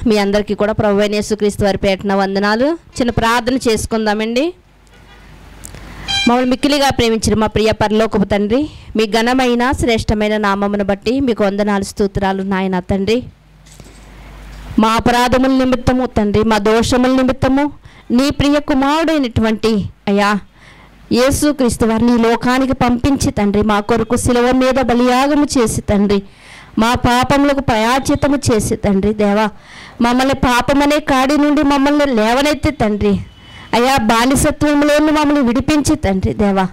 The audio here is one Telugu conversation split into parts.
మీ అందరికీ కూడా ప్రభువైన యేసుక్రీస్తు వారి పేరున వందనాలు. చిన్న ప్రార్థన చేసుకుందామండి. మమ్మల్ని మిక్కిలిగా ప్రేమించిన మా ప్రియ పరలోకపు తండ్రి, మీ ఘనమైన శ్రేష్టమైన నామమును బట్టి మీకు వందనాలు స్తోత్రాలు నాయన తండ్రి. మా అపరాధముల నిమిత్తము తండ్రి, మా దోషముల నిమిత్తము నీ ప్రియ కుమారుడైనటువంటి అయ్యా యేసుక్రీస్తు వారిని ఈ లోకానికి పంపించి తండ్రి, మా కొరకు శిలువ మీద బలియాగము చేసి తండ్రి, మా పాపములకు ప్రాయశ్చిత్తము చేసి తండ్రి దేవా, మమ్మల్ని పాపమనే కాడి నుండి మమ్మల్ని లేవనెత్తి తండ్రి అయ్యా బానిసత్వంలోని మమ్మల్ని విడిపించి తండ్రి దేవా,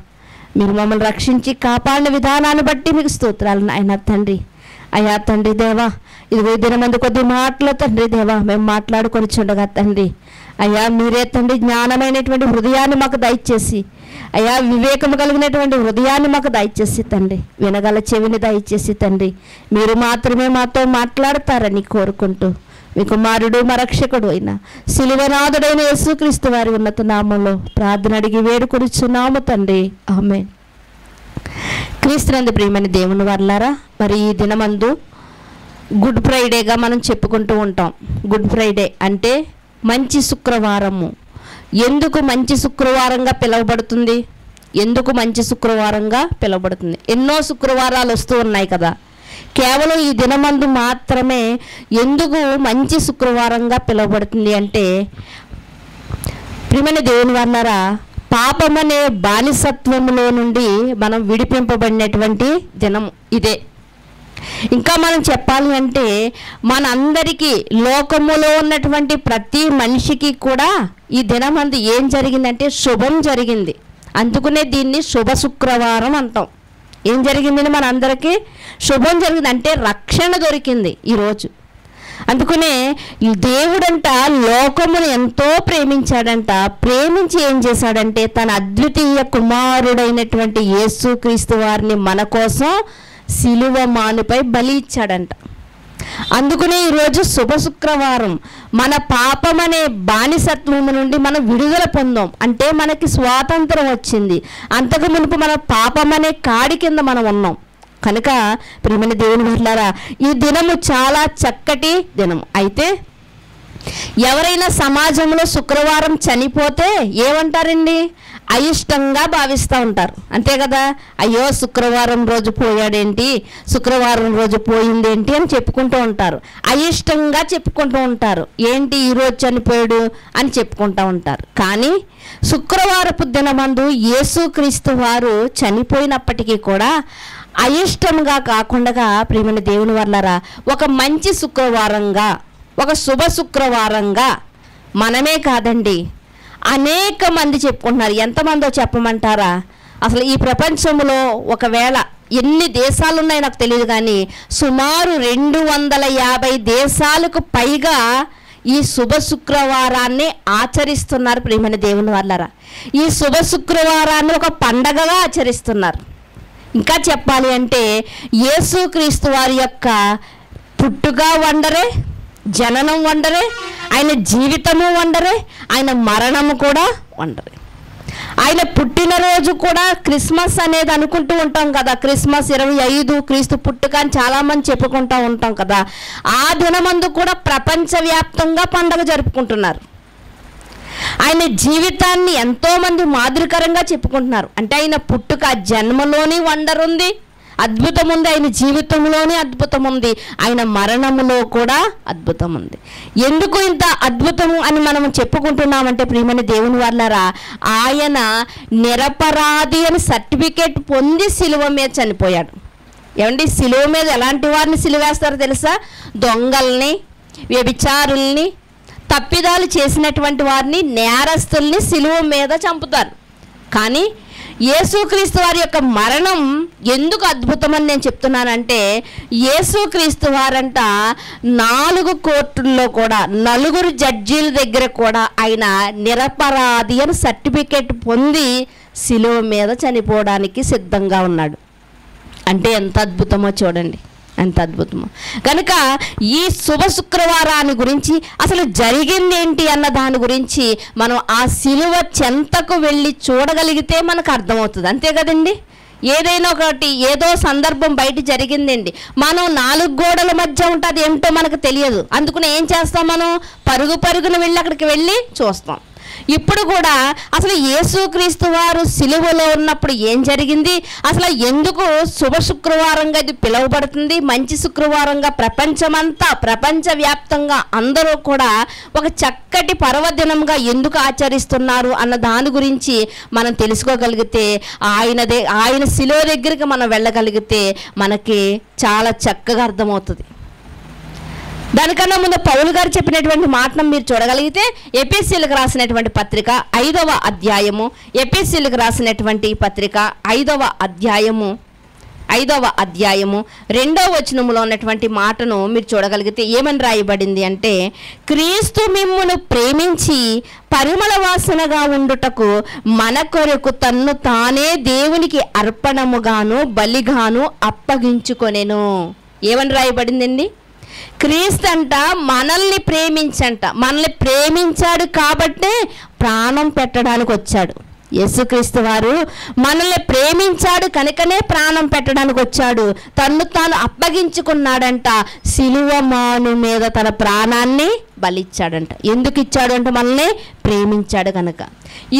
మీరు మమ్మల్ని రక్షించి కాపాడిన విధానాన్ని బట్టి మీకు స్తోత్రాలు నాయన తండ్రి. అయ్యా తండ్రి దేవా, ఇదిగో దినమందు కొద్ది మాటలు తండ్రి దేవా మేము మాట్లాడుకొని చూడగా తండ్రి అయ్యా మీరే తండ్రి జ్ఞానమైనటువంటి హృదయాన్ని మాకు దయచేసి, అయ్యా వివేకము కలిగినటువంటి హృదయాన్ని మాకు దయచేసి తండ్రి, వినగల చెవిని దయచేసి తండ్రి, మీరు మాత్రమే మాతో మాట్లాడతారని కోరుకుంటూ మీ కుమారుడు మా రక్షకుడు అయిన శిలువనాథుడైన యేసుక్రీస్తు వారి ఉన్నత నామంలో ప్రార్థన అడిగి వేడుకొనిచున్నాము తండ్రి, ఆమేన్. క్రీస్తునందు ప్రియమైన దేవుని వర్లారా, మరి ఈ దినమందు గుడ్ ఫ్రైడేగా మనం చెప్పుకుంటూ ఉంటాం. గుడ్ ఫ్రైడే అంటే మంచి శుక్రవారము. ఎందుకు మంచి శుక్రవారంగా పిలువబడుతుంది? ఎందుకు మంచి శుక్రవారంగా పిలువబడుతుంది? ఎన్నో శుక్రవారాలు వస్తూ ఉన్నాయి కదా, కేవలం ఈ దినమందు మాత్రమే ఎందుకు మంచి శుక్రవారంగా పిలువబడుతుంది అంటే, ప్రియమైన దేవుని వర్లారా, పాపమనే బానిసత్వములో నుండి మనం విడిపింపబడినటువంటి దినం ఇదే. ఇంకా మనం చెప్పాలి అంటే మనందరికీ లోకములో ఉన్నటువంటి ప్రతి మనిషికి కూడా ఈ దినమందు ఏం జరిగిందంటే శుభం జరిగింది. అందుకనే దీన్ని శుభ శుక్రవారం అంటాం. ఏం జరిగిందని మనందరికీ శుభం జరిగింది అంటే రక్షణ దొరికింది ఈరోజు. అందుకనే దేవుడంట లోకమును ఎంతో ప్రేమించాడంట. ప్రేమించి ఏం చేశాడంటే తన అద్వితీయ కుమారుడైనటువంటి యేసుక్రీస్తు వారిని మన కోసం శిలువ మానుపై బలి ఇచ్చాడంట. అందుకనే ఈరోజు శుభ శుక్రవారం. మన పాపమనే బానిసత్వము నుండి మనం విడుదల పొందాం అంటే మనకి స్వాతంత్రం వచ్చింది. అంతకు మునుపు మన పాపమనే కాడి కింద మనం ఉన్నాం. కనుక ప్రియమైన దేవుని వర్లారా, ఈ దినము చాలా చక్కటి దినము. అయితే ఎవరైనా సమాజంలో శుక్రవారం చనిపోతే ఏమంటారండి? అయిష్టంగా భావిస్తూ ఉంటారు, అంతే కదా. అయ్యో శుక్రవారం రోజు పోయాడేంటి, శుక్రవారం రోజు పోయిందేంటి అని చెప్పుకుంటూ ఉంటారు. అయిష్టంగా చెప్పుకుంటూ ఉంటారు. ఏంటి ఈరోజు చనిపోయాడు అని చెప్పుకుంటూ ఉంటారు. కానీ శుక్రవారపు దినమందు యేసుక్రీస్తు వారు చనిపోయినప్పటికీ కూడా అయిష్టంగా కాకుండా ప్రియమైన దేవుని వర్లారా, ఒక మంచి శుక్రవారంగా, ఒక శుభ శుక్రవారంగా మనమే కాదండి అనేక మంది చెప్పుకుంటున్నారు. ఎంతమందో చెప్పమంటారా? అసలు ఈ ప్రపంచంలో ఒకవేళ ఎన్ని దేశాలు ఉన్నాయో నాకు తెలియదు, కానీ సుమారు 250 దేశాలకు పైగా ఈ శుభ శుక్రవారాన్ని ఆచరిస్తున్నారు. ప్రియమైన దేవుని వాళ్ళారా, ఈ శుభ శుక్రవారాన్ని ఒక పండగగా ఆచరిస్తున్నారు. ఇంకా చెప్పాలి అంటే యేసుక్రీస్తు వారి యొక్క పుట్టుక వండరే, జననం వండరే, ఆయన జీవితము వండరే, ఆయన మరణము కూడా వండరే. ఆయన పుట్టినరోజు కూడా క్రిస్మస్ అనేది అనుకుంటూ ఉంటాం కదా. క్రిస్మస్ 25 క్రీస్తు పుట్టుక అని చాలామంది చెప్పుకుంటూ ఉంటాం కదా. ఆ దినమందు కూడా ప్రపంచవ్యాప్తంగా పండుగ జరుపుకుంటున్నారు. ఆయన జీవితాన్ని ఎంతోమంది మాదిరికరంగా చెప్పుకుంటున్నారు. అంటే ఆయన పుట్టుక జన్మలోని వండర్ ఉంది, అద్భుతం ఉంది. ఆయన జీవితంలోనే అద్భుతం ఉంది. ఆయన మరణములో కూడా అద్భుతం ఉంది. ఎందుకు ఇంత అద్భుతము అని మనం చెప్పుకుంటున్నామంటే ప్రియమైన దేవుని వాళ్ళారా, ఆయన నిరపరాధి అని సర్టిఫికేట్ పొంది శిలువ మీద చనిపోయాడు. ఏమండి, శిలువ మీద ఎలాంటి వారిని సిలువేస్తారో తెలుసా? దొంగల్ని, వ్యభిచారుల్ని, తప్పిదాలు చేసినటువంటి వారిని, నేరస్తుల్ని శిలువ మీద చంపుతారు. కానీ యేసుక్రీస్తు వారి యొక్క మరణం ఎందుకు అద్భుతమని నేను చెప్తున్నానంటే, యేసుక్రీస్తు వారంట 4 కోర్టుల్లో కూడా 4 జడ్జీల దగ్గర కూడా ఆయన నిరపరాధి అని సర్టిఫికేట్ పొంది శిలువ మీద చనిపోవడానికి సిద్ధంగా ఉన్నాడు. అంటే ఎంత అద్భుతమో చూడండి, ఎంత అద్భుతమో. కనుక ఈ శుభ శుక్రవారాన్ని గురించి, అసలు జరిగింది ఏంటి అన్న దాని గురించి మనం ఆ శిలువ చెంతకు వెళ్ళి చూడగలిగితే మనకు అర్థమవుతుంది, అంతే కదండి. ఏదైనా ఒకటి ఏదో సందర్భం బయట జరిగిందండి, మనం 4 గోడల మధ్య ఉంటుంది ఏమిటో మనకు తెలియదు. అందుకని ఏం చేస్తాం, మనం పరుగున వెళ్ళి అక్కడికి వెళ్ళి చూస్తాం. ఇప్పుడు కూడా అసలు యేసుక్రీస్తు వారు సిలువలో ఉన్నప్పుడు ఏం జరిగింది, అసలు ఎందుకు శుభ శుక్రవారంగా ఇది పిలువబడుతుంది, మంచి శుక్రవారంగా ప్రపంచమంతా ప్రపంచవ్యాప్తంగా అందరూ కూడా ఒక చక్కటి పర్వదినంగా ఎందుకు ఆచరిస్తున్నారు అన్న దాని గురించి మనం తెలుసుకోగలిగితే, ఆయన సిలువ దగ్గరికి మనం వెళ్ళగలిగితే మనకి చాలా చక్కగా అర్థమవుతుంది. దానికన్నా ముందు పౌలు గారు చెప్పినటువంటి మాటను మీరు చూడగలిగితే, ఎఫెసీయులకు రాసినటువంటి పత్రిక 5వ అధ్యాయము, ఎఫెసీయులకు రాసినటువంటి పత్రిక 5వ అధ్యాయము 2వ వచనములో ఉన్నటువంటి మాటను మీరు చూడగలిగితే ఏమని రాయబడింది అంటే, క్రీస్తు మిమ్మును ప్రేమించి పరిమళ వాసనగా ఉండుటకు మన కొరకు తన్ను తానే దేవునికి అర్పణముగాను బలిగాను అప్పగించుకొనెను. ఏమని రాయబడిందండి? క్రీస్తు అంట మనల్ని ప్రేమించాడు కాబట్టే ప్రాణం పెట్టడానికి వచ్చాడు. యేసుక్రీస్తు వారు మనల్ని ప్రేమించాడు కనుకనే ప్రాణం పెట్టడానికి వచ్చాడు. తన్ను తాను అప్పగించుకున్నాడంట. సిలువ మాను మీద తన ప్రాణాన్ని బలిచ్చాడంట. ఎందుకు ఇచ్చాడు అంటే మనల్ని ప్రేమించాడు కనుక.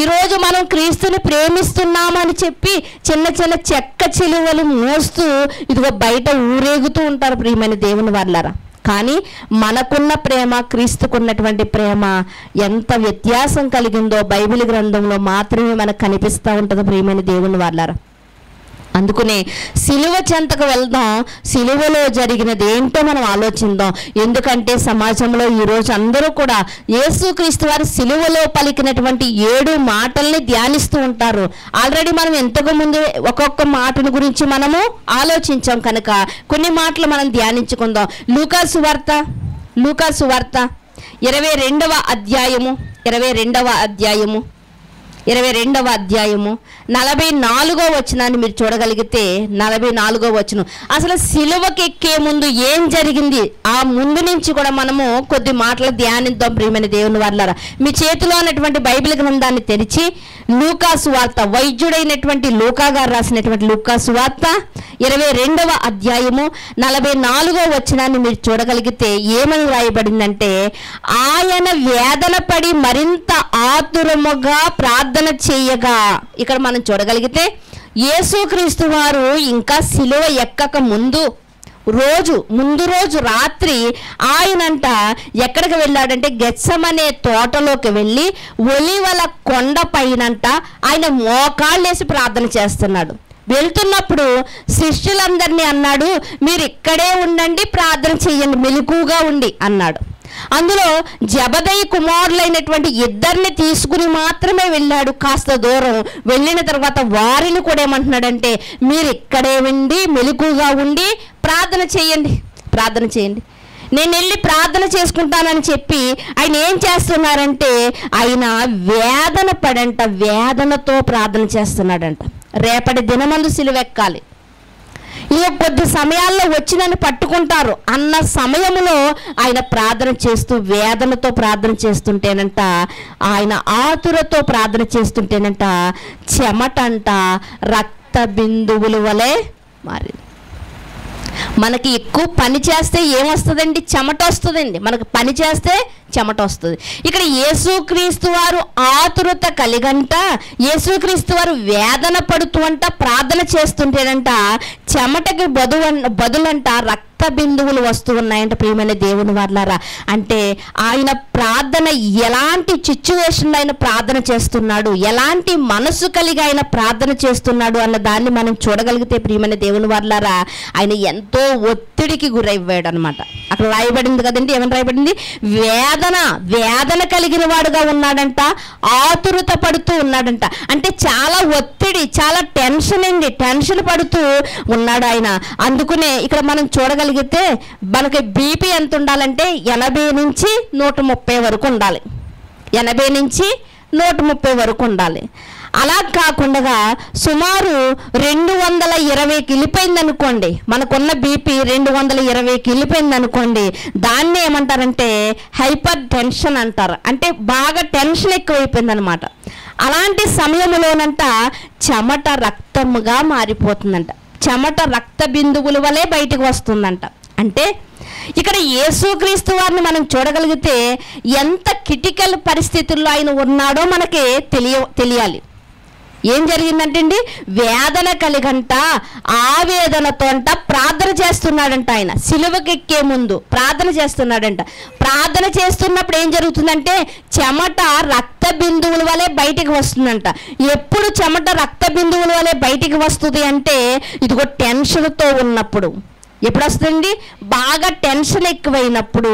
ఈరోజు మనం క్రీస్తుని ప్రేమిస్తున్నామని చెప్పి చిన్న చిన్న చెక్క చిలువలు మోస్తూ ఇదిగో బయట ఊరేగుతూ ఉంటారు ప్రియమైన దేవుని వాళ్ళారా. కానీ మనకున్న ప్రేమ, క్రీస్తుకున్నటువంటి ప్రేమ ఎంత వ్యత్యాసం కలిగిందో బైబిల్ గ్రంథంలో మాత్రమే మనకు కనిపిస్తూ ఉంటుంది ప్రియమైన దేవుని వాళ్ళారా. అందుకనే సిలువ చెంతకు వెళ్దాం, సిలువలో జరిగినది ఏంటో మనం ఆలోచిద్దాం. ఎందుకంటే సమాజంలో ఈరోజు అందరూ కూడా యేసుక్రీస్తు వారు సిలువలో పలికినటువంటి 7 మాటల్ని ధ్యానిస్తూ ఉంటారు. ఆల్రెడీ మనం ఇంతకు ముందు ఒక్కొక్క మాటను గురించి మనము ఆలోచించాం కనుక కొన్ని మాటలు మనం ధ్యానించుకుందాం. లూకాసు వార్త 22వ అధ్యాయము 44వ వచనాన్ని మీరు చూడగలిగితే, 44వ వచనం అసలు సిలువకెక్కే ముందు ఏం జరిగింది ఆ ముందు నుంచి కూడా మనము కొద్ది మాటలు ధ్యానిద్దాం ప్రియమైన దేవుని వాళ్ళారా. మీ చేతిలో ఉన్నటువంటి బైబిల్ గ్రంథాన్ని తెరిచి లూకాసు వార్త, వైద్యుడైనటువంటి లూకా గారు రాసినటువంటి లూకాసు వార్త 22వ అధ్యాయము 44వ వచనాన్ని మీరు చూడగలిగితే ఏమని రాయబడిందంటే, ఆయన వేదన పడి మరింత ఆతురముగా ప్రార్థన చేయగా. ఇక్కడ మనం చూడగలిగితే యేసుక్రీస్తు వారు ఇంకా సిలువ ఎక్కక ముందు రోజు రాత్రి ఆయనంట ఎక్కడికి వెళ్ళాడంటే గెత్సెమనే తోటలోకి వెళ్ళి ఒలీవల కొండ పైనంట ఆయన మోకాళ్ళేసి ప్రార్థన చేస్తున్నాడు. వెళ్తున్నప్పుడు శిష్యులందరినీ అన్నాడు, మీరు ఇక్కడే ఉండండి, ప్రార్థన చెయ్యండి, మెలకుగా ఉండి అన్నాడు. అందులో జబదయి కుమారులైనటువంటి 2 తీసుకుని మాత్రమే వెళ్ళాడు. కాస్త దూరం వెళ్ళిన తర్వాత వారిని కూడా ఏమంటున్నాడంటే, మీరు ఇక్కడే ఉండి మెలకుగా ఉండి ప్రార్థన చేయండి. నేను వెళ్ళి ప్రార్థన చేసుకుంటానని చెప్పి ఆయన ఏం చేస్తున్నారంటే, ఆయన వేదన పడంట, వేదనతో ప్రార్థన చేస్తున్నాడంట. రేపటి దినమందు సిలువెక్కాలి, ఇక కొద్ది సమయాల్లో వచ్చి నన్ను పట్టుకుంటారు అన్న సమయంలో ఆయన ప్రార్థన చేస్తూ వేదనతో ప్రార్థన చేస్తుంటేనంట, ఆయన ఆతురతో ప్రార్థన చేస్తుంటేనంట చెమటంట రక్త బిందువుల వలె మారింది. మనకి ఎక్కువ పని చేస్తే ఏమొస్తుందండి? చెమట వస్తుందండి. మనకు పని చేస్తే చెమట వస్తుంది. ఇక్కడ యేసుక్రీస్తు వారు ఆతురత కలిగంట, యేసుక్రీస్తు వారు వేదన పడుతూ అంట ప్రార్థన చేస్తుంటేనంట చెమటకి బదులంట రక్త బిందువులు వస్తూ ఉన్నాయంట ప్రియమైన దేవుని వాళ్ళారా. అంటే ఆయన ప్రార్థన ఎలాంటి సిచ్యువేషన్లో ఆయన ప్రార్థన చేస్తున్నాడు, ఎలాంటి మనసు కలిగి ఆయన ప్రార్థన చేస్తున్నాడు అన్న దాన్ని మనం చూడగలిగితే ప్రియమైన దేవుని వాళ్ళారా, ఆయన ఎంతో ఒత్తిడికి గురయ్యాడు అనమాట. అక్కడ రాయబడింది కదండి, ఏమని రాయబడింది? వేదన కలిగిన వాడుగా ఉన్నాడంట, ఆతురత పడుతూ ఉన్నాడంట. అంటే చాలా ఒత్తిడి, చాలా టెన్షన్ పడుతూ ఉన్నాడు ఆయన. అందుకునే ఇక్కడ మనం చూడగలిగితే మనకి బీపీ ఎంత ఉండాలంటే 80 నుంచి 130 వరకు ఉండాలి. 80 నుంచి 130 వరకు ఉండాలి. అలా కాకుండా సుమారు 220కి వెళ్ళిపోయింది అనుకోండి, మనకున్న బీపీ 220కి వెళ్ళిపోయింది అనుకోండి, దాన్ని ఏమంటారంటే హైపర్ టెన్షన్ అంటారు. అంటే బాగా టెన్షన్ ఎక్కువైపోయింది అనమాట. అలాంటి సమయంలోనంట చెమట రక్తముగా మారిపోతుందంట. చెమట రక్త బిందువుల వలె బయటకు వస్తుందంట. అంటే ఇక్కడ యేసుక్రీస్తు వారిని మనం చూడగలిగితే ఎంత క్రిటికల్ పరిస్థితుల్లో ఆయన ఉన్నాడో మనకి తెలియాలి. ఏం జరిగిందంటే అండి, వేదన కలిగంట, ఆవేదనతో అంట ప్రార్థన చేస్తున్నాడంట. ఆయన సిలువకెక్కే ముందు ప్రార్థన చేస్తున్నాడంట. ప్రార్థన చేస్తున్నప్పుడు ఏం జరుగుతుందంటే చెమట రక్త బిందువుల వలె బయటికి వస్తుందంట. ఎప్పుడు చెమట రక్త బిందువుల వలె బయటికి వస్తుంది అంటే ఇదిగో టెన్షన్తో ఉన్నప్పుడు. ఎప్పుడు వస్తుంది? బాగా టెన్షన్ ఎక్కువైనప్పుడు,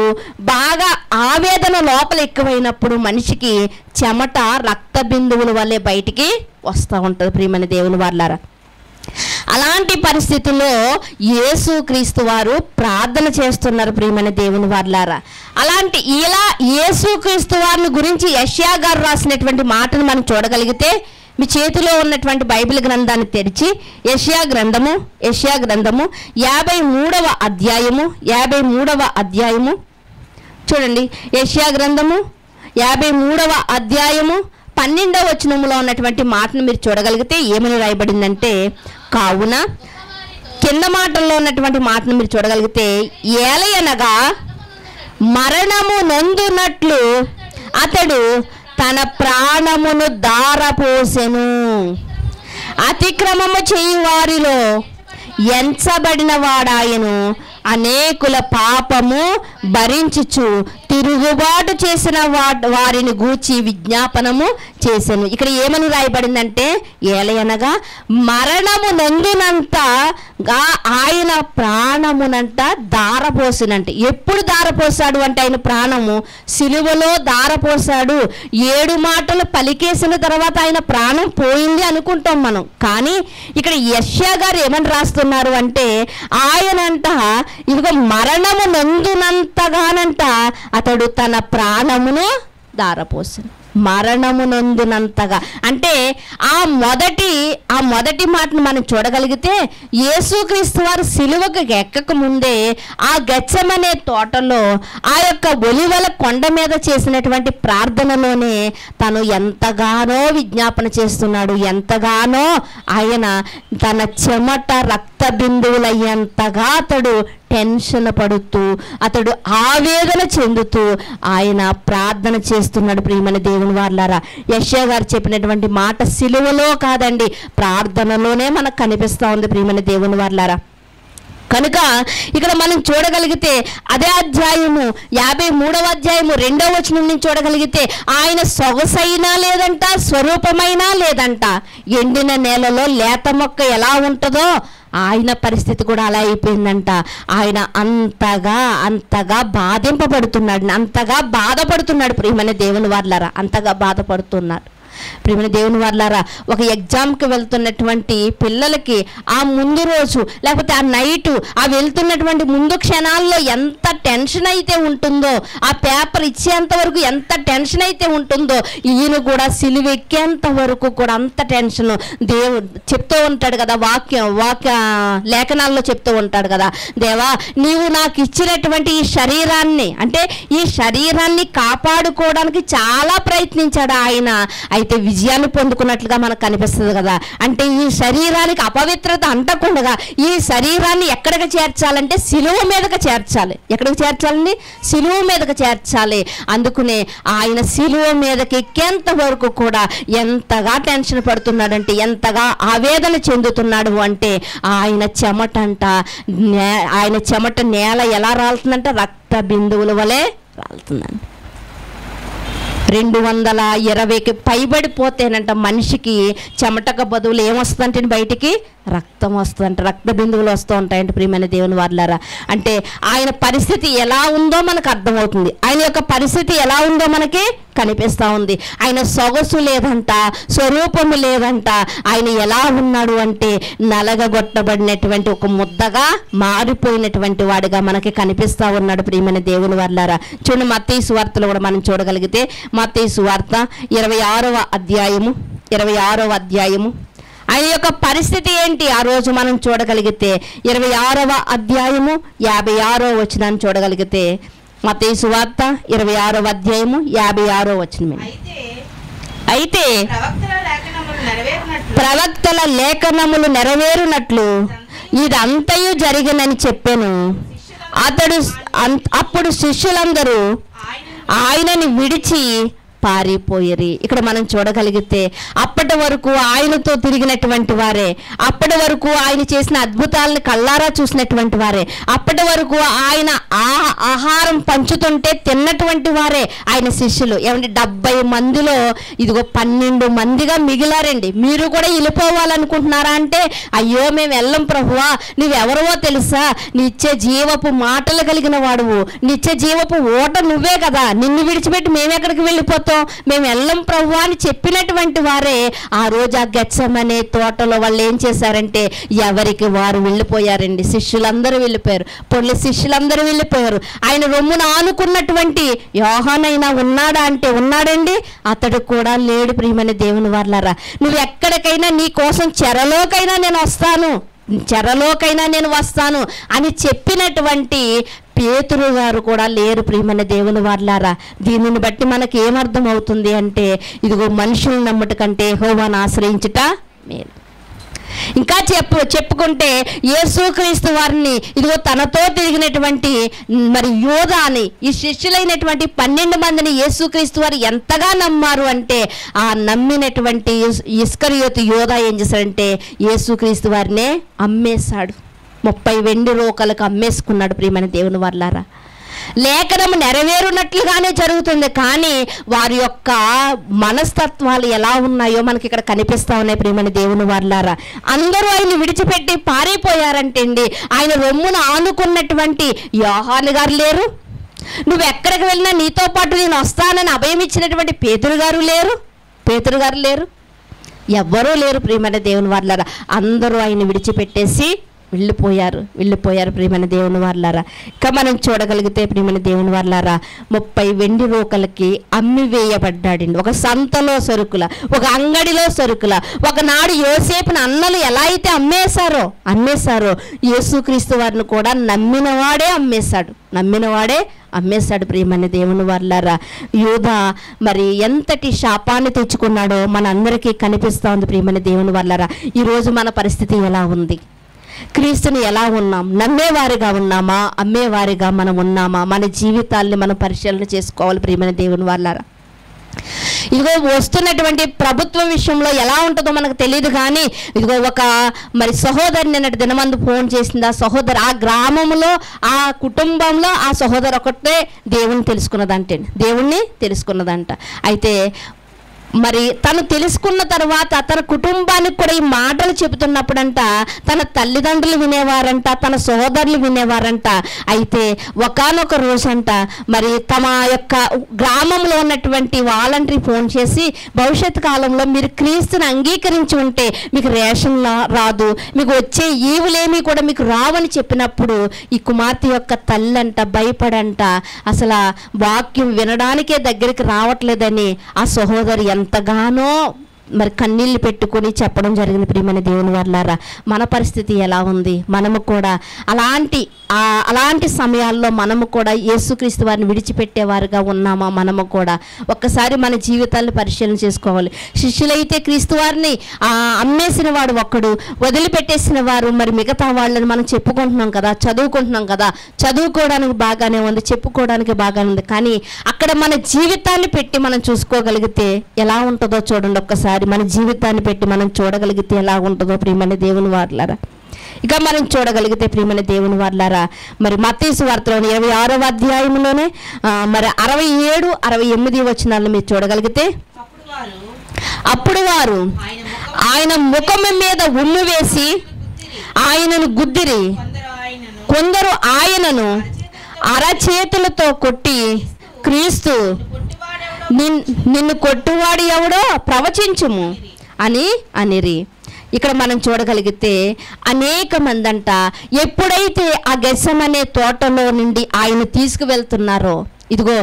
బాగా ఆవేదన లోపల ఎక్కువైనప్పుడు మనిషికి చెమట రక్త బిందువుల వల్లే బయటికి వస్తూ ఉంటుంది ప్రియమైన దేవుని వారలారా. అలాంటి పరిస్థితుల్లో యేసుక్రీస్తు వారు ప్రార్థన చేస్తున్నారు ప్రియమైన దేవుని వారలారా. అలాంటి ఇలా యేసుక్రీస్తు వారిని గురించి యెషయా గారు రాసినటువంటి మాటను మనం చూడగలిగితే, మీ చేతిలో ఉన్నటువంటి బైబిల్ గ్రంథాన్ని తెరిచి యెషయా గ్రంథము 53వ అధ్యాయము చూడండి. యెషయా గ్రంథము 53వ అధ్యాయము 12వ వచనంలో ఉన్నటువంటి మాటను మీరు చూడగలిగితే ఏమని రాయబడిందంటే, కావున కింద మాటల్లో ఉన్నటువంటి మాటను మీరు చూడగలిగితే, ఏలయనగా మరణము నొందునట్లు అతడు తన ప్రాణమును దారపోసెను, అతిక్రమము చేయు వారిలో ఎంచబడిన వాడాయను, అనేకుల పాపము భరించుచు తిరుగుబాటు చేసిన వారిని గూర్చి విజ్ఞాపనము చేశాను. ఇక్కడ ఏమని రాయబడిందంటే, ఏలయనగా మరణము నందునంతగా ఆయన ప్రాణమునంట దారపోసినంట. ఎప్పుడు దారపోసాడు అంటే ఆయన ప్రాణము సిలువలో దారపోసాడు. 7 మాటలు పలికేసిన తర్వాత ఆయన ప్రాణం పోయింది అనుకుంటాం మనం. కానీ ఇక్కడ యెషయా గారు ఏమని రాస్తున్నారు అంటే, ఆయనంట ఇదిగో మరణము నందునంతగానంట అతడు తన ప్రాణమును దారపోసాడు. మరణమునందునంతగా అంటే ఆ మొదటి మాటను మనం చూడగలిగితే, యేసుక్రీస్తు వారు సిలువకు ఎక్కక ముందే ఆ గెత్సెమనే తోటలో ఆ యొక్క ఒలివల కొండ మీద చేసినటువంటి ప్రార్థనలోనే తను ఎంతగానో విజ్ఞాపన చేస్తున్నాడు. ఎంతగానో ఆయన తన చెమట రక్త బిందువులయ్యేంతగా అతడు టెన్షన్ పడుతూ, అతడు ఆవేదన చెందుతూ ఆయన ప్రార్థన చేస్తున్నాడు ప్రియమైన దేవుని వారలారా. యెషయా గారు చెప్పినటువంటి మాట సిలువలో కాదండి, ప్రార్థనలోనే మనకు కనిపిస్తూ ఉంది ప్రియమైన దేవుని వారలారా. కనుక ఇక్కడ మనం చూడగలిగితే అదే అధ్యాయము 53వ అధ్యాయము 2వ వచనం నుంచి చూడగలిగితే, ఆయన సొగసైనా లేదంట, స్వరూపమైనా లేదంట. ఎండిన నేలలో లేత మొక్క ఎలా ఉంటుందో ఆయన పరిస్థితి కూడా అలా అయిపోయిందంట. ఆయన అంతగా బాధింపబడుతున్నాడు, అంతగా బాధపడుతున్నాడు ప్రియమైన దేవుని వారలారా. అంతగా బాధపడుతున్నాడు ప్రియమైన దేవుని వారలారా. ఒక ఎగ్జామ్కి వెళ్తున్నటువంటి పిల్లలకి ఆ ముందు రోజు లేకపోతే ఆ నైటు ఆ వెళ్తున్నటువంటి ముందు క్షణాల్లో ఎంత టెన్షన్ అయితే ఉంటుందో, ఆ పేపర్ ఇచ్చేంత వరకు ఎంత టెన్షన్ అయితే ఉంటుందో, ఈయన కూడా సిలువ ఎక్కేంత వరకు కూడా అంత టెన్షన్. దేవుడు చెప్తూ ఉంటాడు కదా, వాక్య లేఖనాల్లో చెప్తూ ఉంటాడు కదా, దేవా నీవు నాకు ఇచ్చినటువంటి ఈ శరీరాన్ని, అంటే ఈ శరీరాన్ని కాపాడుకోవడానికి చాలా ప్రయత్నించాడు ఆయన. అయితే విజయాన్ని పొందుకున్నట్లుగా మనకు కనిపిస్తుంది కదా. అంటే ఈ శరీరానికి అపవిత్రత అంటకుండా ఈ శరీరాన్ని ఎక్కడికి చేర్చాలంటే సిలువ మీదకి చేర్చాలి. ఎక్కడికి చేర్చాలండి? సిలువ మీదకి చేర్చాలి. అందుకునే ఆయన సిలువ మీదకి ఎక్కేంత వరకు కూడా ఎంతగా టెన్షన్ పడుతున్నాడంటే, ఎంతగా ఆవేదన చెందుతున్నాడు అంటే, ఆయన చెమట నేల ఎలా రాలుతుందంటే రక్త బిందువుల వలె రాలుతుందండి. 220కి పైబడిపోతేనంట మనిషికి చెమటకు బదువులు ఏమొస్తుందంటే బయటికి రక్తం వస్తుందంట, రక్త బిందువులు వస్తూ ఉంటాయంట ప్రియమైన దేవుని వారలారా. అంటే ఆయన పరిస్థితి ఎలా ఉందో మనకు అర్థమవుతుంది, ఆయన యొక్క పరిస్థితి ఎలా ఉందో మనకి కనిపిస్తూ ఉంది. ఆయన సొగసు లేదంట, స్వరూపము లేదంట. ఆయన ఎలా ఉన్నాడు అంటే నలగగొట్టబడినటువంటి ఒక ముద్దగా మారిపోయినటువంటి వాడిగా మనకి కనిపిస్తూ ఉన్నాడు ప్రియమైన దేవుని వారలారా. చూడండి, మత్తయి సువార్తలో కూడా మనం చూడగలిగితే, మత్తయి సువార్త 26వ అధ్యాయము ఆయన యొక్క పరిస్థితి ఏంటి ఆ రోజు మనం చూడగలిగితే, 26వ అధ్యాయము 56వ వచనాన్ని చూడగలిగితే, మత్తయి సువార్త 26వ అధ్యాయము 56వ వచనం. అయితే ప్రవక్తల లేఖనములు నెరవేరునట్లు ఇదంతయు జరిగినని చెప్పాను. అప్పుడు శిష్యులందరూ ఆయనని విడిచి పారిపోయిరి. ఇక్కడ మనం చూడగలిగితే అప్పటి వరకు ఆయనతో తిరిగినటువంటి వారే, అప్పటి వరకు ఆయన చేసిన అద్భుతాలను కళ్ళారా చూసినటువంటి వారే, అప్పటి వరకు ఆయన ఆహారం పంచుతుంటే తిన్నటువంటి వారే ఆయన శిష్యులు. ఏమంటే 70 మందిలో ఇదిగో 12 మందిగా మిగిలారండి. మీరు కూడా వెళ్ళిపోవాలనుకుంటున్నారా అంటే, అయ్యో మేము వెళ్ళం ప్రభువా, నువ్వెవరవో తెలుసా, నిత్య జీవపు మాటలు కలిగిన వాడువు, నిత్య జీవపు ఓట నువ్వే కదా, నిన్ను విడిచిపెట్టి మేమెక్కడికి వెళ్ళిపోతాం, మేము వెళ్ళం ప్రభు అని చెప్పినటువంటి వారే ఆ రోజు ఆ గెత్సెమనే తోటలో వాళ్ళు ఏం చేశారంటే ఎవరికి వారు వెళ్ళిపోయారండి. శిష్యులందరూ వెళ్ళిపోయారు, పొల్లి శిష్యులందరూ వెళ్ళిపోయారు. ఆయన రొమ్మున ఆనుకున్నటువంటి యోహానైనా ఉన్నాడా అంటే ఉన్నాడండి, అతడు కూడా లేడు. ప్రియమైన దేవుని వారలారా, నువ్వు ఎక్కడికైనా నీ కోసం చెరలోకైనా నేను వస్తాను అని చెప్పినటువంటి పేతురు గారు కూడా లేరు. ప్రియమైన దేవుని వారలారా, దీనిని బట్టి మనకి ఏమర్థం అవుతుంది అంటే, ఇదిగో మనుషులను నమ్ముట కంటే యెహోవాను ఆశ్రయించుట మేలు. ఇంకా చెప్పుకుంటే యేసుక్రీస్తు వారిని ఇదిగో తనతో తిరిగినటువంటి మరి యోధాని, ఈ శిష్యులైనటువంటి 12 మందిని యేసుక్రీస్తు వారు ఎంతగా నమ్మారు అంటే, ఆ నమ్మినటువంటి ఇస్కరియోతు యోధా ఏం చేశాడంటే యేసుక్రీస్తు వారినే అమ్మేశాడు. 30 వెండి రూకలకు అమ్మేసుకున్నాడు. ప్రియమైన దేవుని వారలారా, లేఖనం నెరవేరునట్లుగానే జరుగుతుంది, కానీ వారి యొక్క మనస్తత్వాలు ఎలా ఉన్నాయో మనకి ఇక్కడ కనిపిస్తా ఉన్నాయి. ప్రియమైన దేవుని వారలారా, అందరూ ఆయన విడిచిపెట్టి పారిపోయారంటే అండి, ఆయన రొమ్మున ఆనుకున్నటువంటి యోహాను గారు లేరు, నువ్వు ఎక్కడికి వెళ్ళినా నీతో పాటు నేను వస్తానని అభయం ఇచ్చినటువంటి పేతురు గారు లేరు, ఎవ్వరూ లేరు. ప్రియమైన దేవుని వారలారా, అందరూ ఆయన విడిచిపెట్టేసి వెళ్ళిపోయారు. ప్రియమైన దేవుని వారలారా, ఇక మనం చూడగలిగితే ప్రియమైన దేవుని వారలారా, 30 వెండి రూకలకి అమ్మి వేయబడ్డాడండి. ఒక సంతలో సరుకుల, ఒక అంగడిలో సరుకుల. ఒకనాడు యోసేపుని అన్నలు ఎలా అయితే అమ్మేశారో యేసుక్రీస్తు వారిని కూడా నమ్మినవాడే అమ్మేశాడు. ప్రియమైన దేవుని వారలారా, యూదా మరి ఎంతటి శాపాన్ని తెచ్చుకున్నాడో మన అందరికీ కనిపిస్తూ ఉంది. ప్రియమైన దేవుని వారలారా, ఈరోజు మన పరిస్థితి ఎలా ఉంది? క్రీస్తుని ఎలా ఉన్నాం? నమ్మేవారిగా ఉన్నామా, అమ్మేవారిగా మనం ఉన్నామా? మన జీవితాల్ని మనం పరిశీలన చేసుకోవాలి. ప్రియమైన దేవుని వారలారా, ఇదిగో వస్తున్నటువంటి ప్రభుత్వం విషయంలో ఎలా ఉంటుందో మనకు తెలియదు, కానీ ఇదిగో ఒక మరి సహోదరి నిన్నటి దినమందు ఫోన్ చేసింది. ఆ సహోదరు ఆ గ్రామంలో, ఆ కుటుంబంలో ఆ సహోదరు ఒకటే దేవుణ్ణి తెలుసుకున్నదంట. అయితే మరి తను తెలుసుకున్న తర్వాత తన కుటుంబానికి కూడా ఈ మాటలు చెబుతున్నప్పుడంట తన తల్లిదండ్రులు వినేవారంట, తన సోదరులు వినేవారంట. అయితే ఒకానొక రోజంట మరి తమ యొక్క గ్రామంలో ఉన్నటువంటి వాలంటరీ ఫోన్ చేసి, భవిష్యత్ కాలంలో మీరు క్రీస్తుని అంగీకరించి ఉంటే మీకు రేషన్ రాదు, మీకు వచ్చే ఈవులేమీ కూడా మీకు రావని చెప్పినప్పుడు ఈ కుమార్తె యొక్క తల్లంట భయపడంట అసలు వాక్యం వినడానికే దగ్గరికి రావట్లేదని ఆ సహోదరి ఎంతగానో మరి కన్నీళ్ళు పెట్టుకొని చెప్పడం జరిగింది. ప్రియమైన దేవుని వారలారా, మన పరిస్థితి ఎలా ఉంది? మనము కూడా అలాంటి సమయాల్లో మనము కూడా యేసుక్రీస్తు వారిని విడిచిపెట్టేవారుగా ఉన్నామా? మనము కూడా ఒక్కసారి మన జీవితాలను పరిశీలన చేసుకోవాలి. శిష్యులైతే క్రీస్తు వారిని అమ్మేసిన వాడు ఒక్కడు, వదిలిపెట్టేసిన వారు మరి మిగతా వాళ్ళని మనం చెప్పుకుంటున్నాం కదా, చదువుకుంటున్నాం కదా, చదువుకోవడానికి బాగానే ఉంది, చెప్పుకోవడానికి బాగానే ఉంది, కానీ అక్కడ మన జీవితాన్ని పెట్టి మనం చూసుకోగలిగితే ఎలా ఉంటుందో చూడండి. ఒక్కసారి మన జీవితాన్ని పెట్టి మనం చూడగలిగితే ఎలా ఉంటుందో ప్రియమైన దేవుని వారలారా. ఇక మనం చూడగలిగితే ప్రియమైన దేవుని వారలారా, మరి మత్తయి సువార్తలోని 26వ అధ్యాయంలోనే మరి 67, 68 వచనాలను మీరు చూడగలిగితే, అప్పుడు వారు ఆయన ముఖము మీద ఉమ్ము వేసి ఆయనను గుద్దిరి, కొందరు ఆయనను అరచేతులతో కొట్టి, క్రీస్తు నిన్ను కొట్టువాడు ఎవడో ప్రవచించుము అనిరి. ఇక్కడ మనం చూడగలిగితే అనేక మంది అంట ఎప్పుడైతే ఆ గెత్సెమనే తోటలో నుండి ఆయన తీసుకువెళ్తున్నారో, ఇదిగో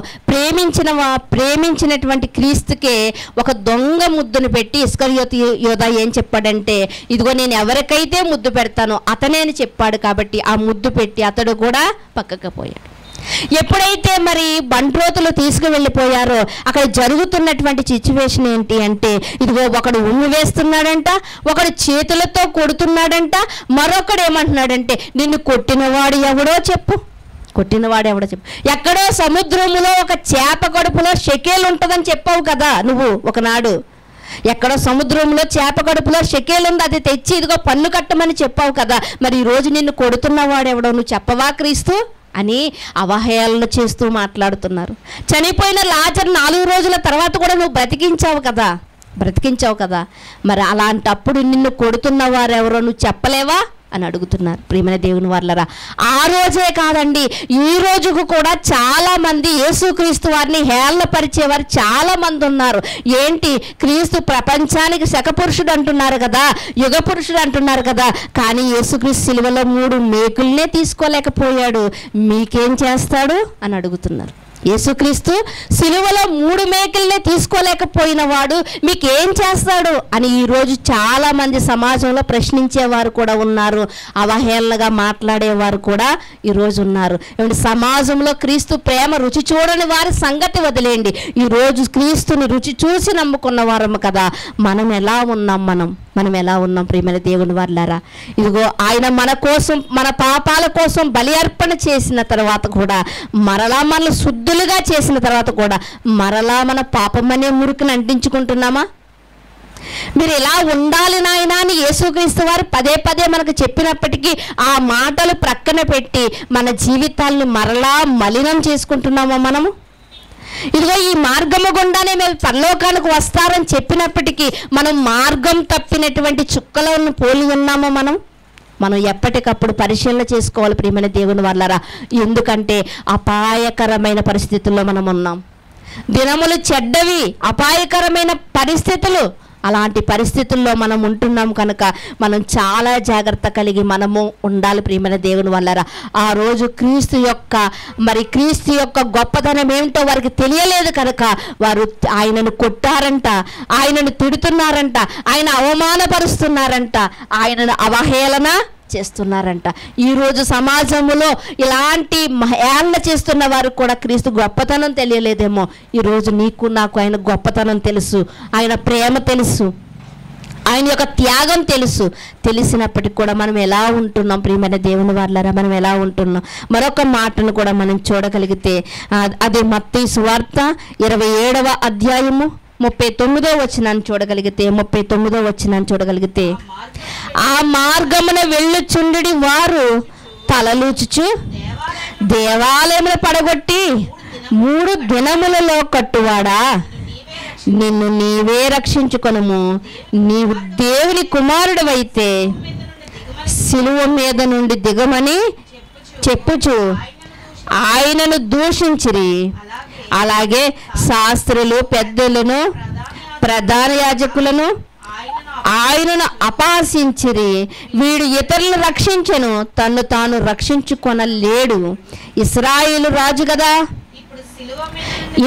ప్రేమించినటువంటి క్రీస్తుకే ఒక దొంగ ముద్దును పెట్టి ఇస్కరియోతు యోధా ఏం చెప్పాడంటే, ఇదిగో నేను ఎవరికైతే ముద్దు పెడతానో అతనే అని చెప్పాడు. కాబట్టి ఆ ముద్దు పెట్టి అతడు కూడా పక్కకు పోయాడు. ఎప్పుడైతే మరి బంట్రోతులు తీసుకువెళ్ళిపోయారో అక్కడ జరుగుతున్నటువంటి సిచ్యువేషన్ ఏంటి అంటే, ఇదిగో ఒకడు ఉమ్మి వేస్తున్నాడంట, ఒకడు చేతులతో కొడుతున్నాడంట, మరొకడు ఏమంటున్నాడంటే నిన్ను కొట్టినవాడు ఎవడో చెప్పు, కొట్టినవాడు ఎవడో చెప్పు. ఎక్కడో సముద్రములో ఒక చేప కడుపులో షెకేల్ ఉంటుందని చెప్పావు కదా నువ్వు ఒకనాడు. ఎక్కడో సముద్రంలో చేప కడుపులో షెకేల్ ఉంది, అది తెచ్చి ఇదిగో పన్ను కట్టమని చెప్పావు కదా. మరి ఈరోజు నిన్ను కొడుతున్నవాడు ఎవడో నువ్వు చెప్పవా క్రీస్తు అని అవహేళన చేస్తూ మాట్లాడుతున్నారు. చనిపోయిన లాజరు 4 రోజుల తర్వాత కూడా నువ్వు బ్రతికించావు కదా. మరి అలాంటప్పుడు నిన్ను కొడుతున్న వారెవరో నువ్వు చెప్పలేవా అని అడుగుతున్నారు. ప్రియమైన దేవుని వాళ్ళరా, ఆ రోజే కాదండి, ఈ రోజుకు కూడా చాలామంది యేసుక్రీస్తు వారిని హేళనపరిచేవారు చాలామంది ఉన్నారు. ఏంటి, క్రీస్తు ప్రపంచానికి శకపురుషుడు అంటున్నారు కదా, యుగ పురుషుడు అంటున్నారు కదా, కానీ యేసుక్రీస్తు సిలువలో 3 మేకుల్నే తీసుకోలేకపోయాడు, మీకేం చేస్తాడు అని అడుగుతున్నారు. యేసుక్రీస్తు సిలువలో 3 మేకుల్నే తీసుకోలేకపోయిన వాడు మీకేం చేస్తాడు అని ఈరోజు చాలామంది సమాజంలో ప్రశ్నించేవారు కూడా ఉన్నారు, అవహేళనగా మాట్లాడేవారు కూడా ఈరోజు ఉన్నారు. ఏమంటే సమాజంలో క్రీస్తు ప్రేమ రుచి చూడని వారి సంగతి వదిలేయండి, ఈరోజు క్రీస్తుని రుచి చూసి నమ్ముకున్న వారము కదా. మనం ఎలా ఉన్నాం ప్రియమైన దేవుని వారలారా? ఇదిగో ఆయన మన కోసం, మన పాపాల కోసం బలి అర్పణ చేసిన తర్వాత కూడా, మరలా మనల్ని శుద్ధులుగా చేసిన తర్వాత కూడా మరలా మన పాపం అనే మురికిని అంటించుకుంటున్నామా? మీరు ఇలా ఉండాలి నాయనా అని యేసుక్రీస్తు వారు పదే మనకు చెప్పినప్పటికీ ఆ మాటలు ప్రక్కన పెట్టి మన జీవితాలను మరలా మలినం చేసుకుంటున్నామా మనము? ఇదిగో ఈ మార్గము గుండానే మేము పరలోకానికి వస్తారని చెప్పినప్పటికీ మనం మార్గం తప్పినటువంటి చుక్కలను పోలి ఉన్నామో మనం ఎప్పటికప్పుడు పరిశీలన చేసుకోవాలి ప్రియమైన దేవుని వాళ్ళారా. ఎందుకంటే అపాయకరమైన పరిస్థితుల్లో మనం ఉన్నాం. దినములు చెడ్డవి, అపాయకరమైన పరిస్థితులు, అలాంటి పరిస్థితుల్లో మనం ఉంటున్నాం కనుక మనం చాలా జాగ్రత్త కలిగి మనము ఉండాలి ప్రియమైన దేవుని వల్లరా. ఆ రోజు క్రీస్తు యొక్క గొప్పతనం ఏమిటో వారికి తెలియలేదు కనుక వారు ఆయనను కొట్టారంట, ఆయనను తిడుతున్నారంట, ఆయన అవమానపరుస్తున్నారంట, ఆయనను అవహేళన చేస్తున్నారంట. ఈరోజు సమాజంలో ఇలాంటి హేళన చేస్తున్న వారు కూడా క్రీస్తు గొప్పతనం తెలియలేదేమో. ఈరోజు నీకు నాకు ఆయన గొప్పతనం తెలుసు, ఆయన ప్రేమ తెలుసు, ఆయన యొక్క త్యాగం తెలిసినప్పటికీ కూడా మనం ఎలా ఉంటున్నాం ప్రియమైన దేవుని వారలారా? మనం ఎలా ఉంటున్నాం? మరొక మాటను కూడా మనం చూడగలిగితే అది మత్తయి సువార్త 27వ అధ్యాయము 39వ వచనాన్ని చూడగలిగితే ఆ మార్గమున వెళ్ళుచుండి వారు తలలూచుచు దేవాలయమును పడగొట్టి 3 దినములలో కట్టువాడా, నిన్ను నీవే రక్షించుకొనుము, నీవు దేవుని కుమారుడివైతే సిలువ మీద నుండి దిగమని చెప్పుచు ఆయనను దూషించిరి. అలాగే శాస్త్రులు, పెద్దలను, ప్రధాన యాజకులను ఆయనను అపహాసించిరి. వీడు ఇతరులను రక్షించెను, తన్ను తాను రక్షించుకొనలేడు. ఇశ్రాయేలు రాజు కదా,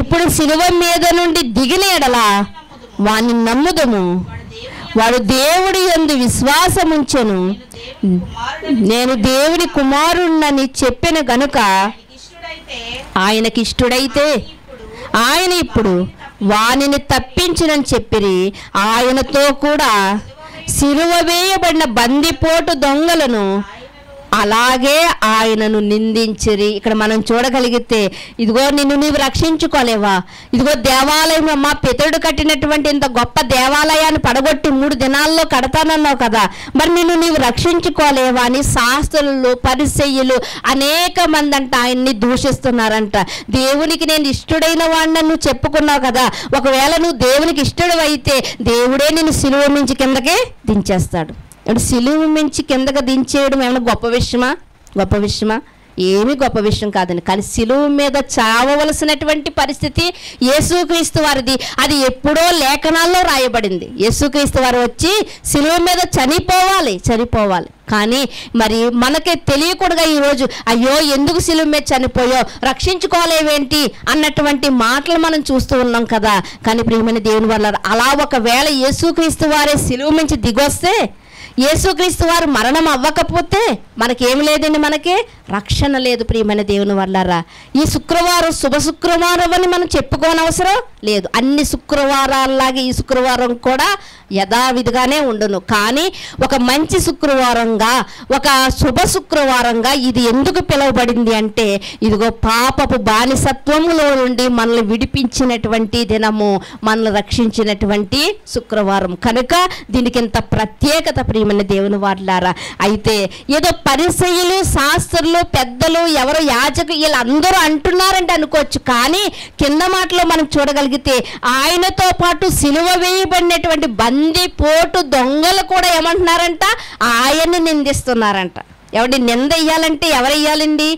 ఇప్పుడు సిలువ మీద నుండి దిగిన ఎడల వాని నమ్ముదము, వాడు దేవుడి యందు విశ్వాసముంచెను, నేను దేవుని కుమారుణ్ణని చెప్పిన గనుక ఆయనకిష్టుడైతే ఆయన ఇప్పుడు వానిని తప్పించునని చెప్పిరి. ఆయనతో కూడా సిలువ వేయబడిన బందిపోటు దొంగలను అలాగే ఆయనను నిందించిరి. ఇక్కడ మనం చూడగలిగితే ఇదిగో నిన్ను నీవు రక్షించుకోలేవా, ఇదిగో దేవాలయం మా పితరుడు కట్టినటువంటి ఇంత గొప్ప దేవాలయాన్ని పడగొట్టి 3 దినాల్లో కడతానన్నావు కదా, మరి నిన్ను నీవు రక్షించుకోలేవా అని శాస్త్రులు, పరిసయ్యులు అనేక మంది అంట ఆయన్ని దూషిస్తున్నారంట. దేవునికి నేను ఇష్టడైన వాడిని నువ్వు చెప్పుకున్నావు కదా, ఒకవేళ నువ్వు దేవునికి ఇష్టడు అయితే దేవుడే నిన్ను సిలువ మించి కిందకే దించేస్తాడు. అంటే సిలువ మించి కిందకి దించేయడం ఏమైనా గొప్ప విషయమా? ఏమీ గొప్ప విషయం కాదండి. కానీ సిలువ మీద చావవలసినటువంటి పరిస్థితి యేసుక్రీస్తు వారిది. అది ఎప్పుడో లేఖనాల్లో రాయబడింది. యేసుక్రీస్తు వారు వచ్చి సిలువ మీద చనిపోవాలి. కానీ మరి మనకే తెలియకూడగా ఈరోజు అయ్యో ఎందుకు సిలువ మీద చనిపోయావు, రక్షించుకోలేవేంటి అన్నటువంటి మాటలు మనం చూస్తూ ఉన్నాం కదా. కానీ ప్రియమైన దేవుని వల్ల అలా ఒకవేళ యేసుక్రీస్తు వారే సిలువ మించి దిగొస్తే యేసుక్రీస్తు వారు మరణం అవ్వకపోతే మనకేమి లేదండి, మనకి రక్షణ లేదు. ప్రియమైన దేవుని వల్లారా, ఈ శుక్రవారం శుభ శుక్రవారం అని మనం చెప్పుకోనవసరం లేదు. అన్ని శుక్రవారాల్లాగే ఈ శుక్రవారం కూడా యథావిధిగానే ఉండును. కానీ ఒక మంచి శుక్రవారంగా, ఒక శుభ శుక్రవారంగా ఇది ఎందుకు పిలువబడింది అంటే, ఇదిగో పాపపు బానిసత్వములో నుండి మనల్ని విడిపించినటువంటి దినము, మనల్ని రక్షించినటువంటి శుక్రవారం కనుక దీనికి ఇంత ప్రత్యేకత. ప్రియమైన దేవుని వారలారా, అయితే ఏదో పరిసయ్యులు, శాస్త్రులు, పెద్దలు, ఎవరో యాజకులు వీళ్ళందరూ అంటున్నారంటే అనుకోవచ్చు. కానీ కింద మాటలో మనం చూడగలిగితే ఆయనతో పాటు సిలువ వేయబడినటువంటి బంది పోటు దొంగలు కూడా ఏమంటున్నారంట, ఆయన్ని నిందిస్తున్నారంట. ఎవడి నింద వేయాలంటే ఎవరు వేయాలండి?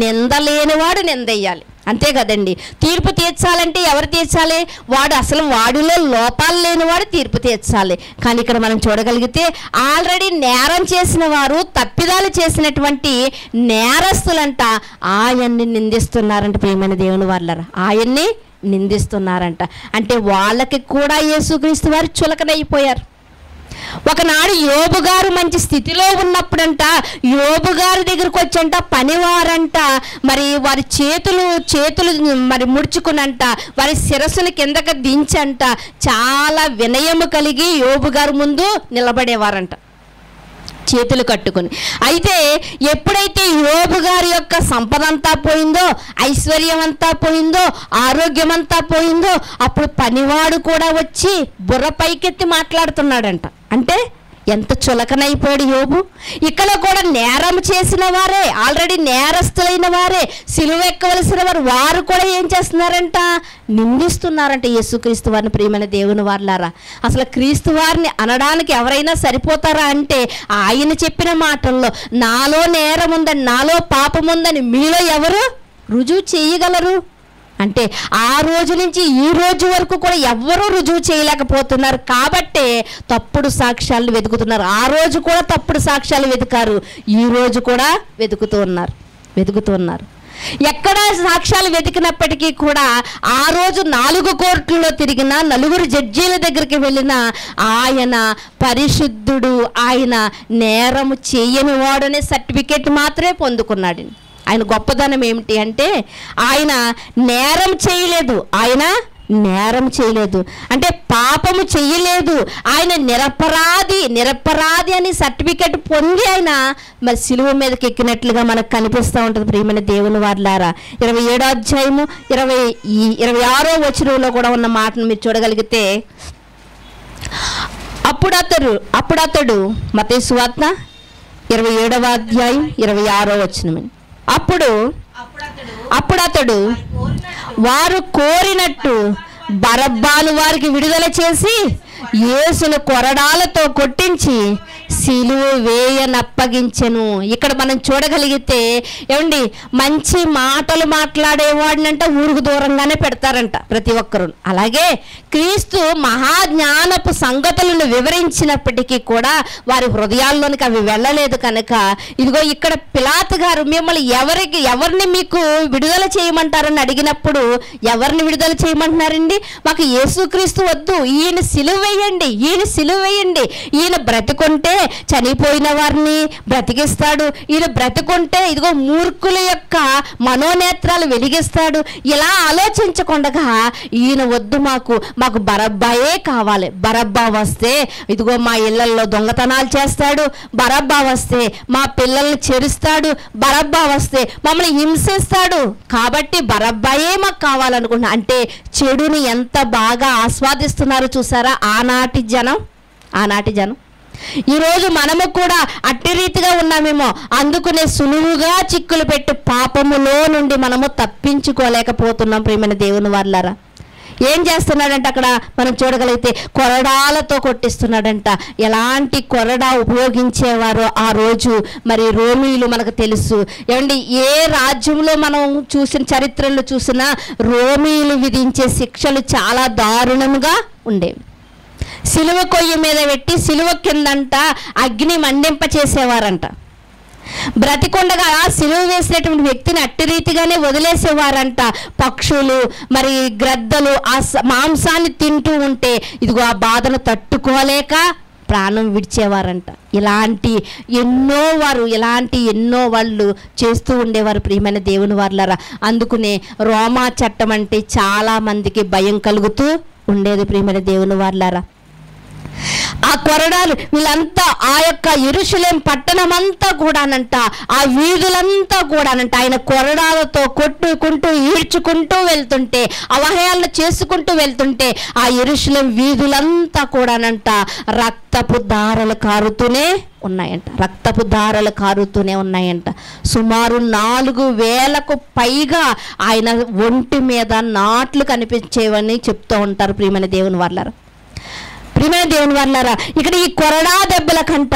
నింద లేనివాడు నింద వేయాలి, అంతే కదండి. తీర్పు తీర్చాలంటే ఎవరు తీర్చాలి? వాడు అసలు వాడిలో లోపాలు లేనివాడు తీర్పు తీర్చాలి. కానీ ఇక్కడ మనం చూడగలిగితే ఆల్రెడీ నేరం చేసిన వారు, తప్పిదాలు చేసినటువంటి నేరస్తులంట ఆయన్ని నిందిస్తున్నారంట. ప్రియమైన దేవుని వారలారా, ఆయన్ని నిందిస్తున్నారంట. అంటే వాళ్ళకి కూడా యేసుక్రీస్తు వారు చులకనైపోయారు. ఒకనాడు యోబు గారు మంచి స్థితిలో ఉన్నప్పుడంట, యోబు గారి దగ్గరకు వచ్చంట పనివారంట మరి వారి చేతులు మరి ముడుచుకునంట, వారి శిరస్సును కిందకి దించంట చాలా వినయము కలిగి యోబు గారు ముందు నిలబడేవారంట చేతులు కట్టుకుని. అయితే ఎప్పుడైతే యోబు గారి యొక్క సంపద అంతా పోయిందో, ఐశ్వర్యం అంతా పోయిందో, ఆరోగ్యం అంతా పోయిందో, అప్పుడు పనివాడు కూడా వచ్చి బుర్ర పైకెత్తి మాట్లాడుతున్నాడంట. అంటే ఎంత చులకనైపోయాడు యోబు. ఇక్కడ కూడా నేరం చేసిన వారే, ఆల్రెడీ నేరస్తులైన వారే, సిలువ ఎక్కవలసిన వారు కూడా ఏం చేస్తున్నారంట, నిందిస్తున్నారంట యేసుక్రీస్తు వారిని. ప్రియమైన దేవుని వారలారా, అసలు క్రీస్తు వారిని అనడానికి ఎవరైనా సరిపోతారా అంటే, ఆయన చెప్పిన మాటల్లో నాలో నేరం ఉందని, నాలో పాపం ఉందని మీలో ఎవరు రుజువు చేయగలరు అంటే, ఆ రోజు నుంచి ఈ రోజు వరకు కూడా ఎవ్వరూ రుజువు చేయలేకపోతున్నారు. కాబట్టే తప్పుడు సాక్ష్యాలు వెతుకుతున్నారు. ఆ రోజు కూడా తప్పుడు సాక్ష్యాలు వెతికారు, ఈ రోజు కూడా వెతుకుతూ ఉన్నారు. ఎక్కడ సాక్ష్యాలు వెతికినప్పటికీ కూడా ఆ రోజు 4 కోర్టుల్లో తిరిగిన, 4 జడ్జీల దగ్గరికి వెళ్ళిన ఆయన పరిశుద్ధుడు, ఆయన నేరము చేయని వాడనే సర్టిఫికేట్ మాత్రమే పొందుకున్నాడు. ఆయన గొప్పదనం ఏమిటి అంటే, ఆయన నేరం చేయలేదు, అంటే పాపము చేయలేదు, ఆయన నిరపరాధి అని సర్టిఫికెట్ పొంది ఆయన మరి సిలువ మీదకి ఎక్కినట్లుగా మనకు కనిపిస్తూ ఉంటుంది. ప్రియమైన దేవుని వారలారా, 27వ అధ్యాయము 26వ వచనంలో కూడా ఉన్న మాటను మీరు చూడగలిగితే, అప్పుడు అతడు మత్తయి సువార్త 27వ అధ్యాయం 26వ వచనం. అప్పుడు అతడు వారు కోరినట్టు బరబ్బాను వారికి విడుదల చేసి యేసును కొరడాలతో కొట్టించి సిలువ వేయనప్పగించెను. ఇక్కడ మనం చూడగలిగితే ఏమండి, మంచి మాటలు మాట్లాడేవాడినంట ఊరుకు దూరంగానే పెడతారంట ప్రతి ఒక్కరు. అలాగే క్రీస్తు మహాజ్ఞానపు సంగతులను వివరించినప్పటికీ కూడా వారి హృదయాల్లోనికి అవి వెళ్ళలేదు కనుక, ఇదిగో ఇక్కడ పిలాతు గారు మిమ్మల్ని ఎవరిని మీకు విడుదల చేయమంటారని అడిగినప్పుడు, ఎవరిని విడుదల చేయమంటున్నారండి? మాకు యేసుక్రీస్తు వద్దు, ఈయన సిలువ వేయండి, ఈయన బ్రతుకుంటే చనిపోయిన వారిని బ్రతికిస్తాడు, ఈయన బ్రతుకుంటే ఇదిగో మూర్ఖుల యొక్క మనోనేత్రాలు వెలిగిస్తాడు. ఇలా ఆలోచించకుండా ఈయన వద్దు, మాకు బరబ్బాయే కావాలి. బరబ్బా వస్తే ఇదిగో మా ఇళ్లలో దొంగతనాలు చేస్తాడు, బరబ్బా వస్తే మా పిల్లల్ని చెరుస్తాడు, బరబ్బా వస్తే మమ్మల్ని హింసిస్తాడు, కాబట్టి బరబ్బాయే మాకు కావాలనుకుంటున్నా. అంటే చెడుని ఎంత బాగా ఆస్వాదిస్తున్నారు చూసారా ఆనాటి జనం. ఈరోజు మనము కూడా అట్టి రీతిగా ఉన్నామేమో, అందుకునే సులువుగా చిక్కులు పెట్టి పాపములో నుండి మనము తప్పించుకోలేకపోతున్నాం. ప్రియమైన దేవుని వారలారా, ఏం చేస్తున్నాడంట అక్కడ మనం చూడగలిగితే, కొరడాలతో కొట్టిస్తున్నాడంట. ఎలాంటి కొరడా ఉపయోగించేవారో ఆ రోజు మరి రోమీలు మనకు తెలుసు. ఏమండి, ఏ రాజ్యంలో మనం చూసిన చరిత్రలో చూసినా రోమీలు విధించే శిక్షలు చాలా దారుణంగా ఉండేవి. సిలువ కొయ్య మీద పెట్టి సిలువ కిందంట అగ్ని మండింప చేసేవారంట. బ్రతికొండగా సిలువ వేసినటువంటి వ్యక్తిని అట్టి రీతిగానే వదిలేసేవారంట. పక్షులు మరి గ్రద్దలు ఆ మాంసాన్ని తింటూ ఉంటే ఇదిగో ఆ బాధను తట్టుకోలేక ప్రాణం విడిచేవారంట. ఇలాంటి ఎన్నో వాళ్ళు చేస్తూ ఉండేవారు ప్రియమైన దేవుని వారలారా. అందుకునే రోమా చట్టం అంటే చాలా మందికి భయం కలుగుతూ ఉండేది ప్రియమైన దేవుని వారలారా. ఆ కొరడాలు వీళ్ళంతా ఆ యొక్క యెరూషలేం పట్టణమంతా కూడానంట, ఆ వీధులంతా కూడానంట ఆయన కొరడాలతో కొట్టుకుంటూ ఈడ్చుకుంటూ వెళ్తుంటే, అవహేళన చేసుకుంటూ వెళ్తుంటే ఆ యెరూషలేం వీధులంతా కూడానంట రక్తపు ధారలు కారుతూనే ఉన్నాయంట. సుమారు 4,000కు పైగా ఆయన ఒంటి మీద నాట్లు కనిపించేవని చెప్తూ ఉంటారు ప్రియమైన దేవుని వారలారా. ఇక్కడ ఈ కొరడా దెబ్బల కంట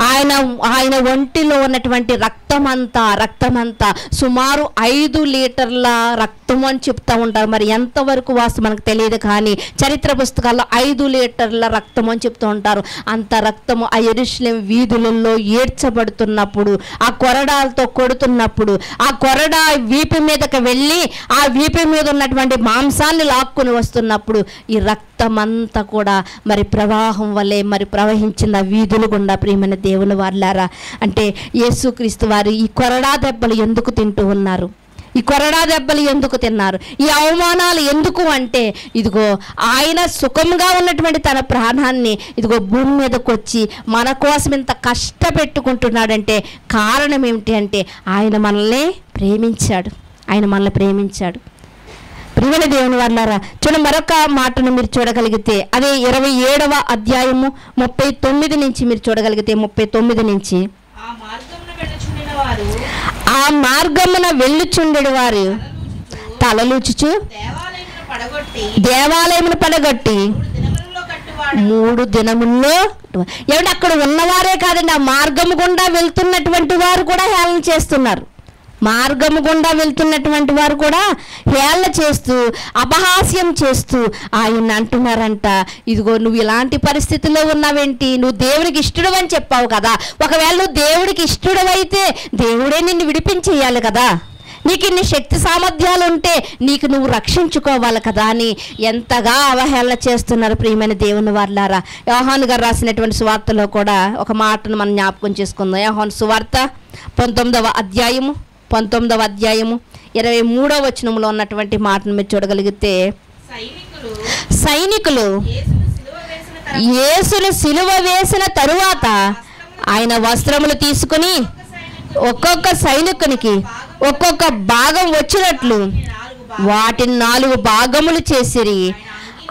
ఆయన ఒంటిలో ఉన్నటువంటి రక్తమంతా సుమారు 5 లీటర్ల రక్తము అని చెప్తా ఉంటారు. మరి ఎంతవరకు వాస్తవం మనకు తెలియదు, కానీ చరిత్ర పుస్తకాల్లో 5 లీటర్ల రక్తము అని చెప్తూ ఉంటారు. అంత రక్తము ఆ యెరూషలేం వీధులలో ఏడ్చబడుతున్నప్పుడు, ఆ కొరడాలతో కొడుతున్నప్పుడు, ఆ కొరడా వీపు మీదకి వెళ్ళి ఆ వీపు మీద ఉన్నటువంటి మాంసాన్ని లాక్కుని వస్తున్నప్పుడు ఈ రక్తమంతా కూడా మరి ప్రవాహం వల్లే మరి ప్రవహించిన వీధులు గుండా ప్రియమైన దేవుని వారలారా. అంటే యేసుక్రీస్తు వారు ఈ కొరడా దెబ్బలు ఎందుకు తింటూ ఉన్నారు? ఈ కొరడా దెబ్బలు ఎందుకు తిన్నారు? ఈ అవమానాలు ఎందుకు అంటే, ఇదిగో ఆయన సుఖంగా ఉన్నటువంటి తన ప్రాణాన్ని ఇదిగో భూమి మీదకి వచ్చి మన కోసం ఇంత కష్టపెట్టుకుంటున్నాడంటే కారణం ఏమిటి అంటే ఆయన మనల్ని ప్రేమించాడు. ప్రియమైన దేవుని వారలారా, చూడండి మరొక మాటను మీరు చూడగలిగితే అదే 27వ అధ్యాయము 39 నుంచి మీరు చూడగలిగితే 39 నుంచి ఆ మార్గమున వెళ్ళుచుండెడు వారు తలలూచుచు దేవాలయమును పడగొట్టి 3 దినముల్లో ఏమంటే అక్కడ ఉన్నవారే కాదండి, ఆ మార్గము గుండా వెళ్తున్నటువంటి వారు కూడా హేళన చేస్తున్నారు. మార్గము గుండా వెళ్తున్నటువంటి వారు కూడా హేళన చేస్తూ అపహాస్యం చేస్తూ ఆయన అంటున్నారంట, ఇదిగో నువ్వు ఇలాంటి పరిస్థితిలో ఉన్నావేంటి? నువ్వు దేవుడికి ఇష్టడు అని చెప్పావు కదా, ఒకవేళ నువ్వు దేవుడికి ఇష్టడు అయితే దేవుడే నిన్ను విడిపించేయాలి కదా, నీకు ఇన్ని శక్తి సామర్థ్యాలు ఉంటే నీకు నువ్వు రక్షించుకోవాలి కదా అని ఎంతగా అవహేళన చేస్తున్నారు ప్రియమైన దేవుని వారలారా. యోహాను గారు రాసినటువంటి సువార్తలో కూడా ఒక మాటను మనం జ్ఞాపకం చేసుకుందాం. యోహాను సువార్త 19వ అధ్యాయము 23వ వచనంలో ఉన్నటువంటి మాటను మీరు చూడగలిగితే, సైనికులు యేసును సిలువ వేసిన తరువాత ఆయన వస్త్రములు తీసుకుని ఒక్కొక్క సైనికునికి ఒక్కొక్క భాగం వచ్చినట్లు వాటిని 4 భాగములు చేసిరి.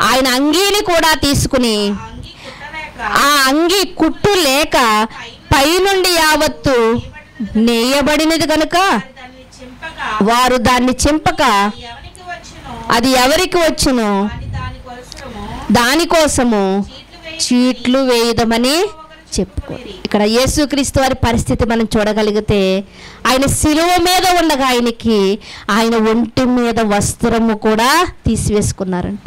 ఆయన అంగీని కూడా తీసుకుని ఆ అంగీ కుట్టు లేక పైనుండి యావత్తు నేయబడినది కనుక వారు దాన్ని చింపక అది ఎవరికి వచ్చును దానికోసము చీట్లు వేయదమని చెప్పుకో. ఇక్కడ యేసుక్రీస్తు వారి పరిస్థితి మనం చూడగలిగితే ఆయన శిలువ మీద ఉండగా ఆయన ఒంటి మీద వస్త్రము కూడా తీసివేసుకున్నారంట.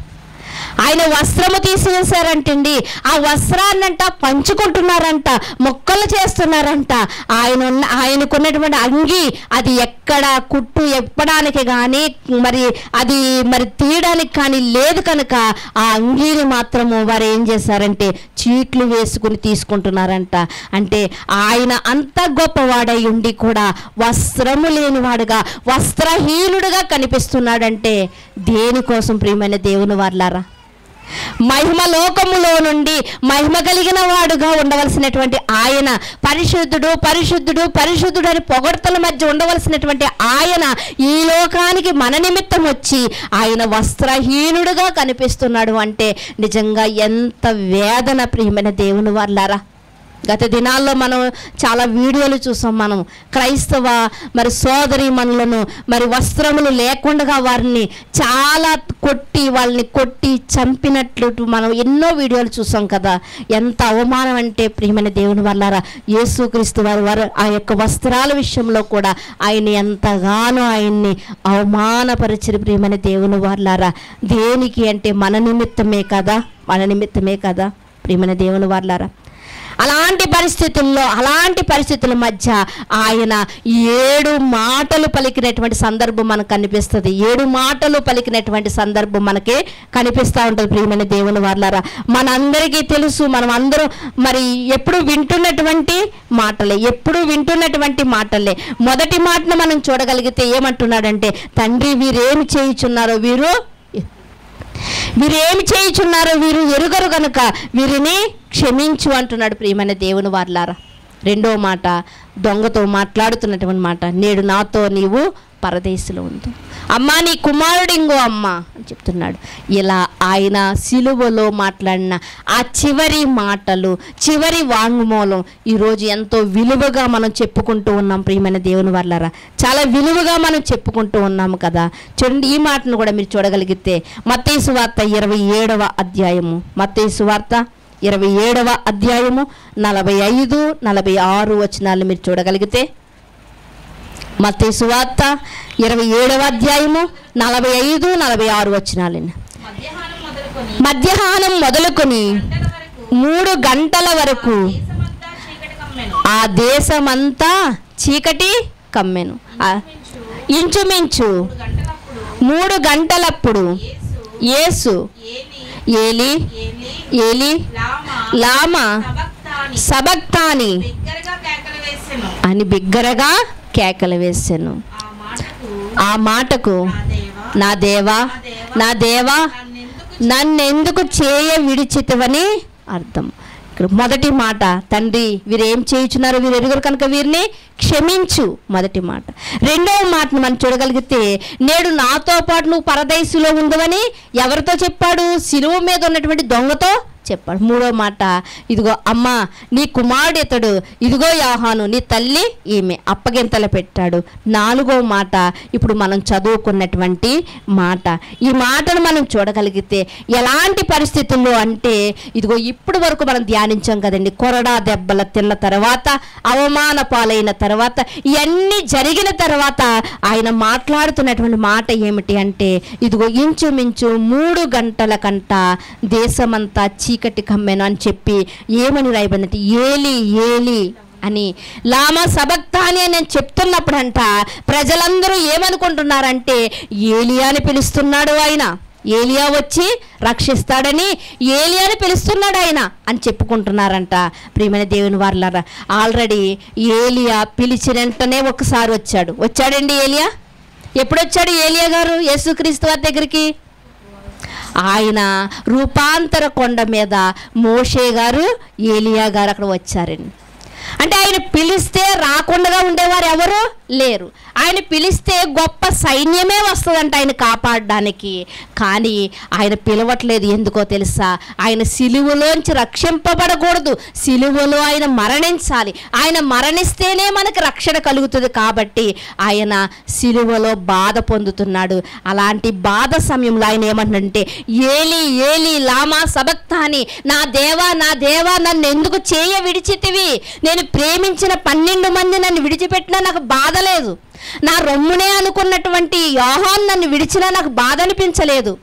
ఆయన వస్త్రము తీసివేశారంటండి. ఆ వస్త్రాన్నంట పంచుకుంటున్నారంట, మొక్కలు చేస్తున్నారంట. ఆయనకున్నటువంటి అంగి అది ఎక్కడ కుట్టు ఎప్పడానికి కానీ మరి తీయడానికి కానీ లేదు కనుక ఆ అంగీని మాత్రము వారు ఏం చేశారంటే చీట్లు వేసుకుని తీసుకుంటున్నారంట. అంటే ఆయన అంత గొప్పవాడై ఉండి కూడా వస్త్రము లేనివాడుగా వస్త్రహీనుడుగా కనిపిస్తున్నాడంటే దేనికోసం ప్రియమైన దేవుని వారలారా? మహిమ లోకములో నుండి మహిమ కలిగిన వాడుగా ఉండవలసినటువంటి ఆయన పరిశుద్ధుడు పరిశుద్ధుడు పరిశుద్ధుడు అని పొగడ్తల మధ్య ఉండవలసినటువంటి ఆయన ఈ లోకానికి మన నిమిత్తం వచ్చి ఆయన వస్త్రహీనుడుగా కనిపిస్తున్నాడు అంటే నిజంగా ఎంత వేదన ప్రియమైన దేవుని వారలారా. గత దినాల్లో మనం చాలా వీడియోలు చూసాం. మనం క్రైస్తవ మరి సోదరి మనులను మరి వస్త్రములు లేకుండా వారిని చాలా వాళ్ళని కొట్టి చంపినట్లు మనం ఎన్నో వీడియోలు చూసాం కదా. ఎంత అవమానం అంటే ప్రియమైన దేవుని వారలారా, యేసుక్రీస్తు వారు ఆ యొక్క వస్త్రాల విషయంలో కూడా ఆయన ఎంతగానో ఆయన్ని అవమానపరిచిన ప్రియమైన దేవుని వారలారా. దేనికి అంటే మన నిమిత్తమే కదా ప్రియమైన దేవుని వారలారా. అలాంటి పరిస్థితుల మధ్య ఆయన 7 మాటలు పలికినటువంటి సందర్భం మనకు కనిపిస్తుంది. 7 మాటలు పలికినటువంటి సందర్భం మనకి కనిపిస్తూ ఉంటుంది. ప్రియమైన దేవుని వారలారా, మనందరికీ తెలుసు, మనం అందరం మరి ఎప్పుడు వింటున్నటువంటి మాటలే. మొదటి మాటను మనం చూడగలిగితే ఏమంటున్నాడంటే, తండ్రి వీరేమి చేయుచున్నారో వీరు ఎరుగరు గనుక వీరిని క్షమించు అంటున్నాడు. ప్రియమైన దేవుని వారలారా, రెండో మాట దొంగతో మాట్లాడుతున్నటువంటి మాట, నేడు నాతో నీవు పరదేశంలో ఉంది, అమ్మా నీ కుమారుడు ఇంగో అమ్మ అని చెప్తున్నాడు. ఇలా ఆయన సిలువలో మాట్లాడిన ఆ చివరి మాటలు, చివరి వాంగ్మూలం ఈరోజు ఎంతో విలువగా మనం చెప్పుకుంటూ ఉన్నాం. ప్రియమైన దేవుని వారలారా, చాలా విలువగా మనం చెప్పుకుంటూ ఉన్నాము కదా. చూడండి, ఈ మాటను కూడా మీరు చూడగలిగితే మత్తయి సువార్త 27వ అధ్యాయము, మత్తయి సువార్త 27వ అధ్యాయము 45, 46 వచనాలు మీరు చూడగలిగితే, మత్తయి సువార్త 27వ అధ్యాయము 45, 46 వచనాలండి. మధ్యాహ్నం మొదలుకొని 3 గంటల వరకు ఆ దేశమంతా చీకటి కమ్మెను. ఇంచుమించు 3 గంటలప్పుడు యేసు ఏలి ఏలి లామా సబక్తాని అని బిగ్గరగా కేకలు వేసెను. ఆ మాటకు నా దేవా నన్నెందుకు చేయ విడిచితివని అర్థం. ఇక్కడ మొదటి మాట, తండ్రి వీరేం చేయుచున్నారు వీరు ఎరుగరు కనుక వీరిని క్షమించు, మొదటి మాట. రెండవ మాటను మనం చూడగలిగితే, నేడు నాతో పాటు నువ్వు పరదేశంలో ఉండవని ఎవరితో చెప్పాడు? సిలువ మీద ఉన్నటువంటి దొంగతో చెప్పాడు. మూడో మాట, ఇదిగో అమ్మా నీ కుమారుడు ఇతడు, ఇదిగో యోహాను నీ తల్లి ఈమె, అప్పగింతలు పెట్టాడు. నాలుగో మాట ఇప్పుడు మనం చదువుకున్నటువంటి మాట. ఈ మాటను మనం చూడగలిగితే ఎలాంటి పరిస్థితుల్లో అంటే, ఇదిగో ఇప్పుడు వరకు మనం ధ్యానించాం కదండి, కొరడా దెబ్బల తిన్న తర్వాత, అవమాన పాలైన తర్వాత, ఇవన్నీ జరిగిన తర్వాత ఆయన మాట్లాడుతున్నటువంటి మాట ఏమిటి అంటే, ఇదిగో ఇంచుమించు 3 గంటల కంట దేశమంతా చీకటి కమ్మెను అని చెప్పి ఏమని రాయబడిందంటే, ఏలి ఏలి అని లామా సబక్తాని అని నేను చెప్తున్నప్పుడు అంట ప్రజలందరూ ఏమనుకుంటున్నారంటే, ఏలియా అని పిలుస్తున్నాడు ఆయన, ఏలియా వచ్చి రక్షిస్తాడని ఏలియాని పిలుస్తున్నాడు ఆయన అని చెప్పుకుంటున్నారంట. ప్రియమైన దేవుని వారలారా, ఆల్రెడీ ఏలియా పిలిచిన వెంటనే ఒకసారి వచ్చాడండి ఏలియా. ఎప్పుడు వచ్చాడు ఏలియా గారు యేసుక్రీస్తు వారి దగ్గరికి? ఆయన రూపాంతర కొండ మీద మోషే గారు ఏలియా గారు అక్కడ వచ్చారండి. అంటే ఆయన పిలిస్తే రాకుండా ఉండేవారు ఎవరు లేరు. ఆయన పిలిస్తే గొప్ప సైన్యమే వస్తుందంట ఆయన కాపాడడానికి. కానీ ఆయన పిలవట్లేదు. ఎందుకో తెలుసా? ఆయన సిలువలోంచి రక్షింపబడకూడదు, సిలువలో ఆయన మరణించాలి. ఆయన మరణిస్తేనే మనకు రక్షణ కలుగుతుంది. కాబట్టి ఆయన సిలువలో బాధ పొందుతున్నాడు. అలాంటి బాధ సమయంలో ఆయన ఏమంటే, ఏలి ఏలి లామా సబక్తాని, నా దేవా నన్ను ఎందుకు చేయ విడిచితివి? నేను ప్రేమించిన 12 మంది నన్ను విడిచిపెట్టినా నాకు బాధ లేదు. నా రొమ్మునే అనుకున్నటువంటి యోహాను నన్ను విడిచినా నాకు బాధ అనిపించలేదు.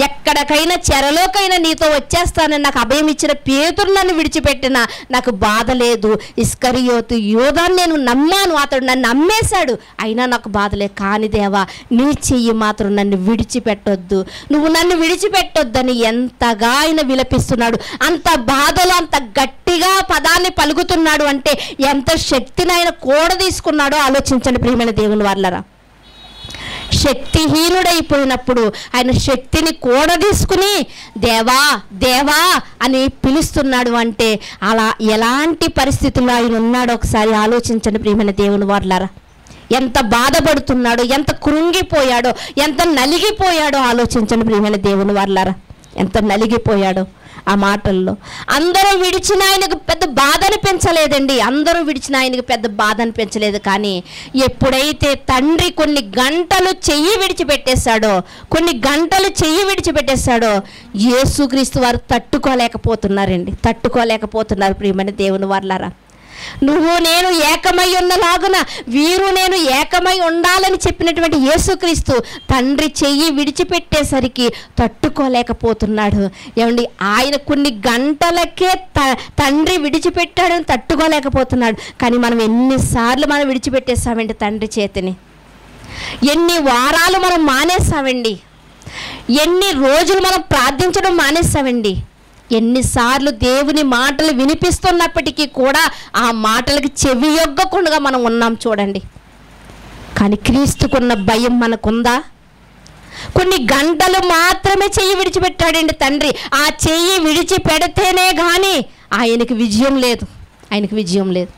ఎక్కడికైనా చెరలోకైనా నీతో వచ్చేస్తానని నాకు అభయం ఇచ్చిన పేతురు నన్ను విడిచిపెట్టినా నాకు బాధ లేదు. ఇస్కరియోతు యూదాను నేను నమ్మాను, అతడు నన్ను నమ్మేశాడు, అయినా నాకు బాధ లేదు. కానీ దేవా నీ చెయ్యి మాత్రం నన్ను విడిచిపెట్టొద్దు, నువ్వు నన్ను విడిచిపెట్టొద్దని ఎంతగా ఆయన విలపిస్తున్నాడు. అంత బాధలో అంత గట్టిగా పదాన్ని పలుకుతున్నాడు అంటే ఎంత శక్తిని ఆయన కూడ తీసుకున్నాడో ఆలోచించండి ప్రియమైన దేవుని వారలారా. శక్తిహీనుడైపోయినప్పుడు ఆయన శక్తిని కూడ తీసుకుని దేవా దేవా అని పిలుస్తున్నాడు అంటే అలా ఎలాంటి పరిస్థితుల్లో ఆయన ఉన్నాడో ఒకసారి ఆలోచించండి ప్రియమైన దేవుని వారలారా. ఎంత బాధపడుతున్నాడో, ఎంత కృంగిపోయాడో, ఎంత నలిగిపోయాడో ఆలోచించండి ప్రియమైన దేవుని వారలారా. ఎంత నలిగిపోయాడో ఆ మాటల్లో. అందరూ విడిచిన ఆయనకు పెద్ద బాధ అనిపించలేదండి, అందరూ విడిచిన ఆయనకు పెద్ద బాధ అనిపించలేదు. కానీ ఎప్పుడైతే తండ్రి కొన్ని గంటలు చెయ్యి విడిచిపెట్టేశాడో యేసుక్రీస్తు వారు తట్టుకోలేకపోతున్నారు ప్రియమైన దేవుని వారలారా. నువ్వు నేను ఏకమై ఉన్నలాగున వీరు నేను ఏకమై ఉండాలని చెప్పినటువంటి యేసుక్రీస్తు తండ్రి చెయ్యి విడిచిపెట్టేసరికి తట్టుకోలేకపోతున్నాడు. ఏమండి, ఆయన కొన్ని గంటలకే తండ్రి విడిచిపెట్టాడని తట్టుకోలేకపోతున్నాడు. కానీ మనం ఎన్నిసార్లు మనం విడిచిపెట్టేస్తామండి తండ్రి చేతిని, ఎన్ని వారాలు మనం మానేస్తామండి, ఎన్ని రోజులు మనం ప్రార్థించడం మానేస్తామండి, ఎన్నిసార్లు దేవుని మాటలు వినిపిస్తున్నప్పటికీ కూడా ఆ మాటలకి చెవి యొగ్గకుండా మనం ఉన్నాం చూడండి. కానీ క్రీస్తుకున్న భయం మనకుందా? కొన్ని గంటలు మాత్రమే చెయ్యి విడిచిపెట్టాడండి తండ్రి. ఆ చెయ్యి విడిచిపెడితేనే కానీ ఆయనకి విజయం లేదు, ఆయనకి విజయం లేదు.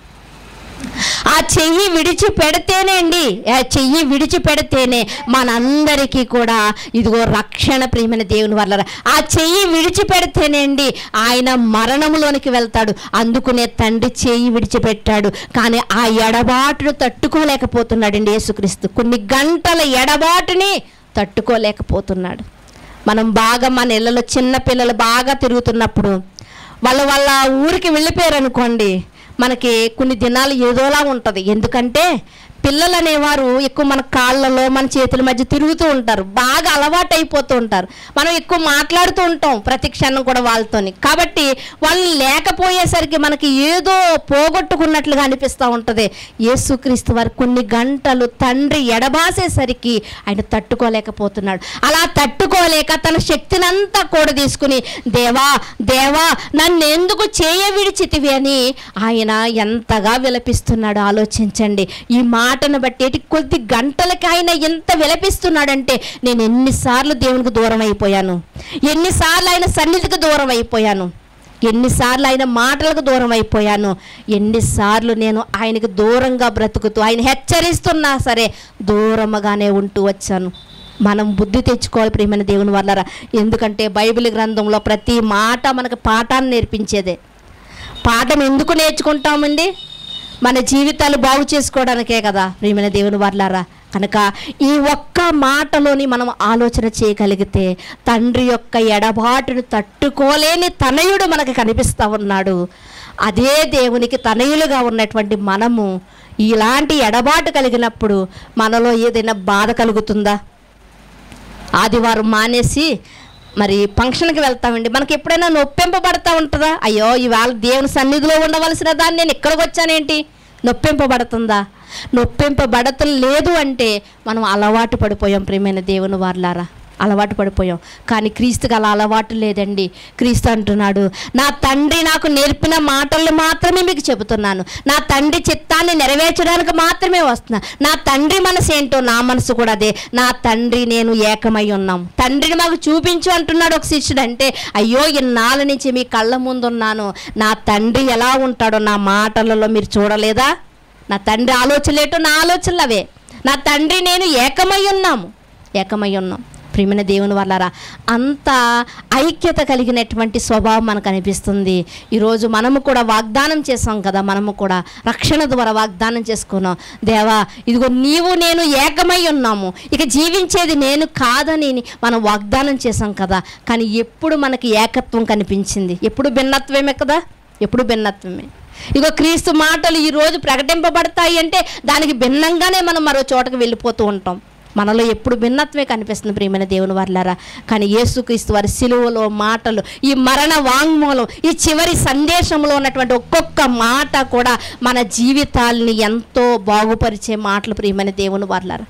ఆ చెయ్యి విడిచిపెడితేనే అండి, ఆ చెయ్యి విడిచిపెడితేనే మనందరికీ కూడా ఇదిగో రక్షణ. ప్రియమైన దేవుని వల్ల ఆ చెయ్యి విడిచిపెడితేనే అండి ఆయన మరణంలోనికి వెళ్తాడు. అందుకునే తండ్రి చెయ్యి విడిచిపెట్టాడు. కానీ ఆ ఎడబాటును తట్టుకోలేకపోతున్నాడండి యేసుక్రీస్తు. కొన్ని గంటల ఎడబాటుని తట్టుకోలేకపోతున్నాడు. మనం బాగా మన ఇళ్ళలో చిన్న పిల్లలు బాగా తిరుగుతున్నప్పుడు వాళ్ళ ఊరికి వెళ్ళిపోయారు అనుకోండి, మనకి కొన్ని దినాలు ఏదోలా ఉంటుంది. ఎందుకంటే పిల్లలు అనేవారు ఎక్కువ మన కాళ్ళలో మన చేతుల మధ్య తిరుగుతూ ఉంటారు, బాగా అలవాటు అయిపోతూ ఉంటారు. మనం ఎక్కువ మాట్లాడుతూ ఉంటాం ప్రతి క్షణం కూడా వాళ్ళతోని. కాబట్టి వాళ్ళు లేకపోయేసరికి మనకి ఏదో పోగొట్టుకున్నట్లుగా అనిపిస్తూ ఉంటుంది. యేసుక్రీస్తు వారు కొన్ని గంటలు తండ్రి ఎడబాసేసరికి ఆయన తట్టుకోలేకపోతున్నాడు. అలా తట్టుకోలేక తన శక్తిని అంతా కూడా తీసుకుని దేవా దేవా నన్ను ఎందుకు చేయ విడిచితివి అని ఆయన ఎంతగా విలపిస్తున్నాడు. ఆలోచించండి. ఈ మాటను బట్టి కొద్ది గంటలకి ఆయన ఎంత విలపిస్తున్నాడంటే, నేను ఎన్నిసార్లు దేవునికి దూరం అయిపోయాను, ఎన్నిసార్లు ఆయన సన్నిధికి దూరం అయిపోయాను, ఎన్నిసార్లు ఆయన మాటలకు దూరం అయిపోయాను, ఎన్నిసార్లు నేను ఆయనకు దూరంగా బ్రతుకుతూ ఆయన హెచ్చరిస్తున్నా సరే దూరంగానే ఉంటూ వచ్చాను. మనం బుద్ధి తెచ్చుకోవాలి ప్రియమైన దేవుని వల్లరా. ఎందుకంటే బైబిల్ గ్రంథంలో ప్రతి మాట మనకు పాఠాన్ని నేర్పించేదే. పాఠం ఎందుకు నేర్చుకుంటామండి? మన జీవితాలు బాగు చేసుకోవడానికే కదా ప్రియమైన దేవుని వల్లరా. కనుక ఈ ఒక్క మాటలోని మనం ఆలోచన చేయగలిగితే తండ్రి యొక్క ఎడబాటును తట్టుకోలేని తనయుడు మనకు కనిపిస్తూ ఉన్నాడు. అదే దేవునికి తనయులుగా ఉన్నటువంటి మనము ఇలాంటి ఎడబాటు కలిగినప్పుడు మనలో ఏదైనా బాధ కలుగుతుందా? ఆదివారం మానేసి మరి ఫంక్షన్కి వెళ్తామండి, మనకి ఎప్పుడైనా నొప్పింపబడతా ఉంటుందా? అయ్యో ఇవాళ దేవుని సన్నిధిలో ఉండవలసిన దాన్ని నేను ఇక్కడికి వచ్చానేంటి? నొప్పింపబడుతుందా? నొప్పింపబడతం లేదు అంటే మనం అలవాటు పడిపోయాం ప్రియమైన దేవుని వారలారా, అలవాటు పడిపోయాం. కానీ క్రీస్తుకి అలా అలవాటు లేదండి. క్రీస్తు అంటున్నాడు, నా తండ్రి నాకు నేర్పిన మాటలు మాత్రమే మీకు చెబుతున్నాను, నా తండ్రి చిత్తాన్ని నెరవేర్చడానికి మాత్రమే వస్తున్నా. నా తండ్రి మనసు ఏంటో నా మనసు కూడా అదే. నా తండ్రి నేను ఏకమై ఉన్నాం, తండ్రిని మాకు చూపించు అంటున్నాడు ఒక శిష్యుడు. అంటే అయ్యో ఇన్నాళ్ళ నుంచి మీ కళ్ళ ముందు ఉన్నాను, నా తండ్రి ఎలా ఉంటాడో నా మాటలలో మీరు చూడలేదా? నా తండ్రి ఆలోచనలేటో నా ఆలోచనలు అవే. నా తండ్రి నేను ఏకమై ఉన్నాము, ఏకమై ఉన్నాం. ప్రియమైన దేవుని వల్లరా అంత ఐక్యత కలిగినటువంటి స్వభావం మనకు అనిపిస్తుంది. ఈరోజు మనము కూడా వాగ్దానం చేసాం కదా, మనము కూడా రక్షణ ద్వారా వాగ్దానం చేసుకున్నాం. దేవా ఇదిగో నీవు నేను ఏకమై ఉన్నాము, ఇక జీవించేది నేను కాదని మనం వాగ్దానం చేసాం కదా. కానీ ఎప్పుడు మనకి ఏకత్వం కనిపించింది? ఎప్పుడు భిన్నత్వమే కదా, ఎప్పుడు భిన్నత్వమే. ఇగో క్రీస్తు మాటలు ఈరోజు ప్రకటింపబడతాయి అంటే దానికి భిన్నంగానే మనం మరో చోటకు వెళ్ళిపోతూ ఉంటాం. మనలో ఎప్పుడు భిన్నత్వమే కనిపిస్తుంది ప్రియమైన దేవుని వారలారా. కానీ యేసుక్రీస్తు వారి సిలువలో మాటలు, ఈ మరణ వాంగ్మూలం, ఈ చివరి సందేశంలో ఉన్నటువంటి ఒక్కొక్క మాట కూడా మన జీవితాలని ఎంతో బాగుపరిచే మాటలు ప్రియమైన దేవుని వారలారా.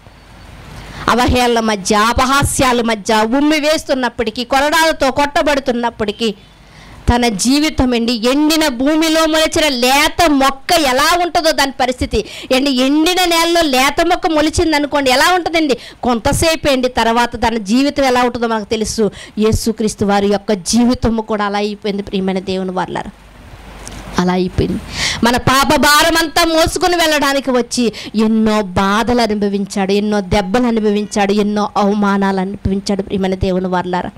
అవహేళన మధ్య, అపహాస్యాల మధ్య ఉమ్మి వేస్తున్నప్పటికీ, కొరడాలతో కొట్టబడుతున్నప్పటికీ తన జీవితం అండి ఎండిన భూమిలో మొలిచిన లేత మొక్క ఎలా ఉంటుందో దాని పరిస్థితి. ఎండిన నేలలో లేత మొక్క మొలిచింది అనుకోండి, ఎలా ఉంటుందండి? కొంతసేపు అండి, తర్వాత దాని జీవితం ఎలా ఉంటుందో మనకు తెలుసు. యేసుక్రీస్తు వారి యొక్క జీవితము కూడా అలా అయిపోయింది ప్రియమైన దేవుని వారలారా, అలా అయిపోయింది. మన పాప భారం అంతా మోసుకొని వెళ్ళడానికి వచ్చి ఎన్నో బాధలు అనుభవించాడు, ఎన్నో దెబ్బలు అనుభవించాడు, ఎన్నో అవమానాలు అనుభవించాడు ప్రియమైన దేవుని వారలారా.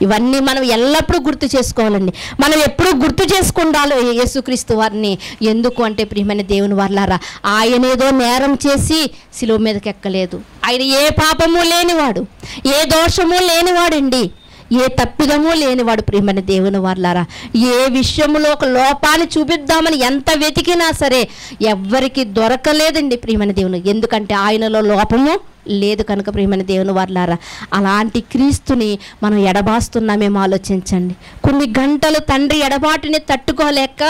ఇవన్నీ మనం ఎల్లప్పుడూ గుర్తు చేసుకోవాలండి. మనం ఎప్పుడూ గుర్తు చేసుకుండాలి యేసుక్రీస్తు వారిని. ఎందుకు అంటే ప్రియమైన దేవుని వారలారా, ఆయన ఏదో నేరం చేసి శిలువ మీదకి ఎక్కలేదు. ఆయన ఏ పాపము లేనివాడు, ఏ దోషము లేనివాడండి. ఏ తప్పిదమూ లేనివాడు ప్రియమైన దేవుని వాళ్ళారా. ఏ విషయంలో ఒక లోపాన్ని చూపిద్దామని ఎంత వెతికినా సరే ఎవ్వరికి దొరకలేదండి ప్రియమైన దేవుని. ఎందుకంటే ఆయనలో లోపము లేదు కనుక ప్రియమైన దేవుని వాళ్ళారా. అలాంటి క్రీస్తుని మనం ఎడబాస్తున్నామేమో ఆలోచించండి. కొన్ని గంటలు తండ్రి ఎడబాటుని తట్టుకోలేక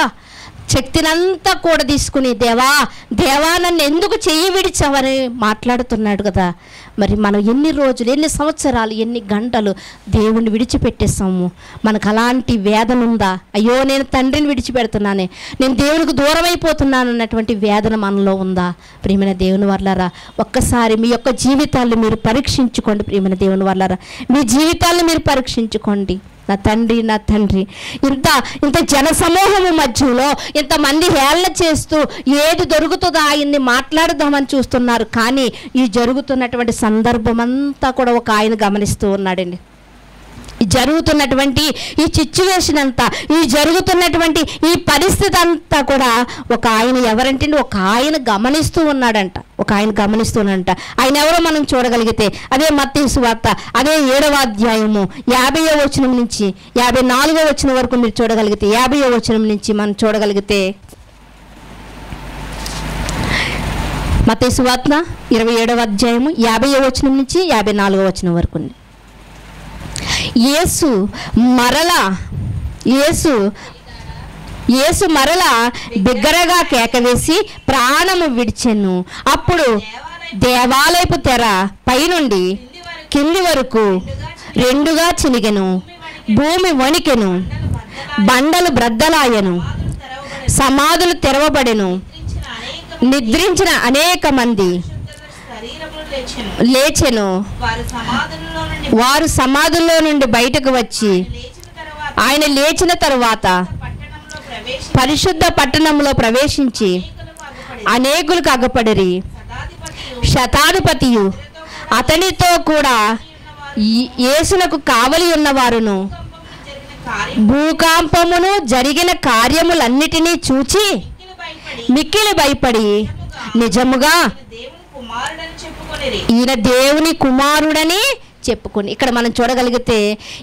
శక్తినంతా కూడా తీసుకుని దేవా నన్ను ఎందుకు చెయ్యి విడిచావని మాట్లాడుతున్నాడు కదా. మరి మనం ఎన్ని రోజులు, ఎన్ని సంవత్సరాలు, ఎన్ని గంటలు దేవుణ్ణి విడిచిపెట్టేస్తాము. మనకు అలాంటి వేదన ఉందా? అయ్యో నేను తండ్రిని విడిచిపెడుతున్నానే, నేను దేవునికి దూరం అయిపోతున్నాను అన్నటువంటి వేదన మనలో ఉందా? ప్రియమైన దేవుని వాళ్ళారా, ఒక్కసారి మీ యొక్క జీవితాలను మీరు పరీక్షించుకోండి. ప్రియమైన దేవుని వాళ్ళారా, మీ జీవితాలను మీరు పరీక్షించుకోండి. నా తండ్రి ఇంత జనసమూహము మధ్యలో ఇంతమంది హేళన చేస్తూ ఏది దొరుకుతుందో ఆయన్ని మాట్లాడదామని చూస్తున్నారు. కానీ ఈ జరుగుతున్నటువంటి సందర్భం అంతా కూడా ఒక ఆయన గమనిస్తూ ఉన్నాడండి. జరుగుతున్నటువంటి ఈ సిచ్యువేషన్ అంతా, ఈ జరుగుతున్నటువంటి ఈ పరిస్థితి అంతా కూడా ఒక ఆయన ఎవరంటే ఒక ఆయన గమనిస్తూ ఉన్నాడంట. ఆయన ఎవరో మనం చూడగలిగితే అదే మత్తయి సువార్త అదే 7వ అధ్యాయము 50వ వచనం నుంచి 54వ వచనం వరకు మీరు చూడగలిగితే, 50వ వచనం నుంచి మనం చూడగలిగితే, మత్తయి సువార్త 27వ అధ్యాయము 50వ వచనం నుంచి 54వ వచనం వరకు. యేసు మరలా బిగ్గరగా కేకవేసి ప్రాణము విడిచెను. అప్పుడు దేవాలయపు తెర పైనుండి కింది వరకు రెండుగా చినిగెను, భూమి వణికెను, బండలు బ్రద్దలాయను, సమాధులు తెరవబడెను, నిద్రించిన అనేక మంది లేచెను. వారు సమాధుల్లో నుండి బయటకు వచ్చి ఆయన లేచిన తరువాత పరిశుద్ధ పట్టణంలో ప్రవేశించి అనేకులకు అగపడిరి. శతాధిపతియు అతనితో కూడా యేసునకు కావలి ఉన్నవారును భూకంపమును జరిగిన కార్యములన్నిటినీ చూచి మిక్కిలి భయపడి నిజముగా ఈయన దేవుని కుమారుడని చెప్పుకొని. ఇక్కడ మనం చూడగలిగితే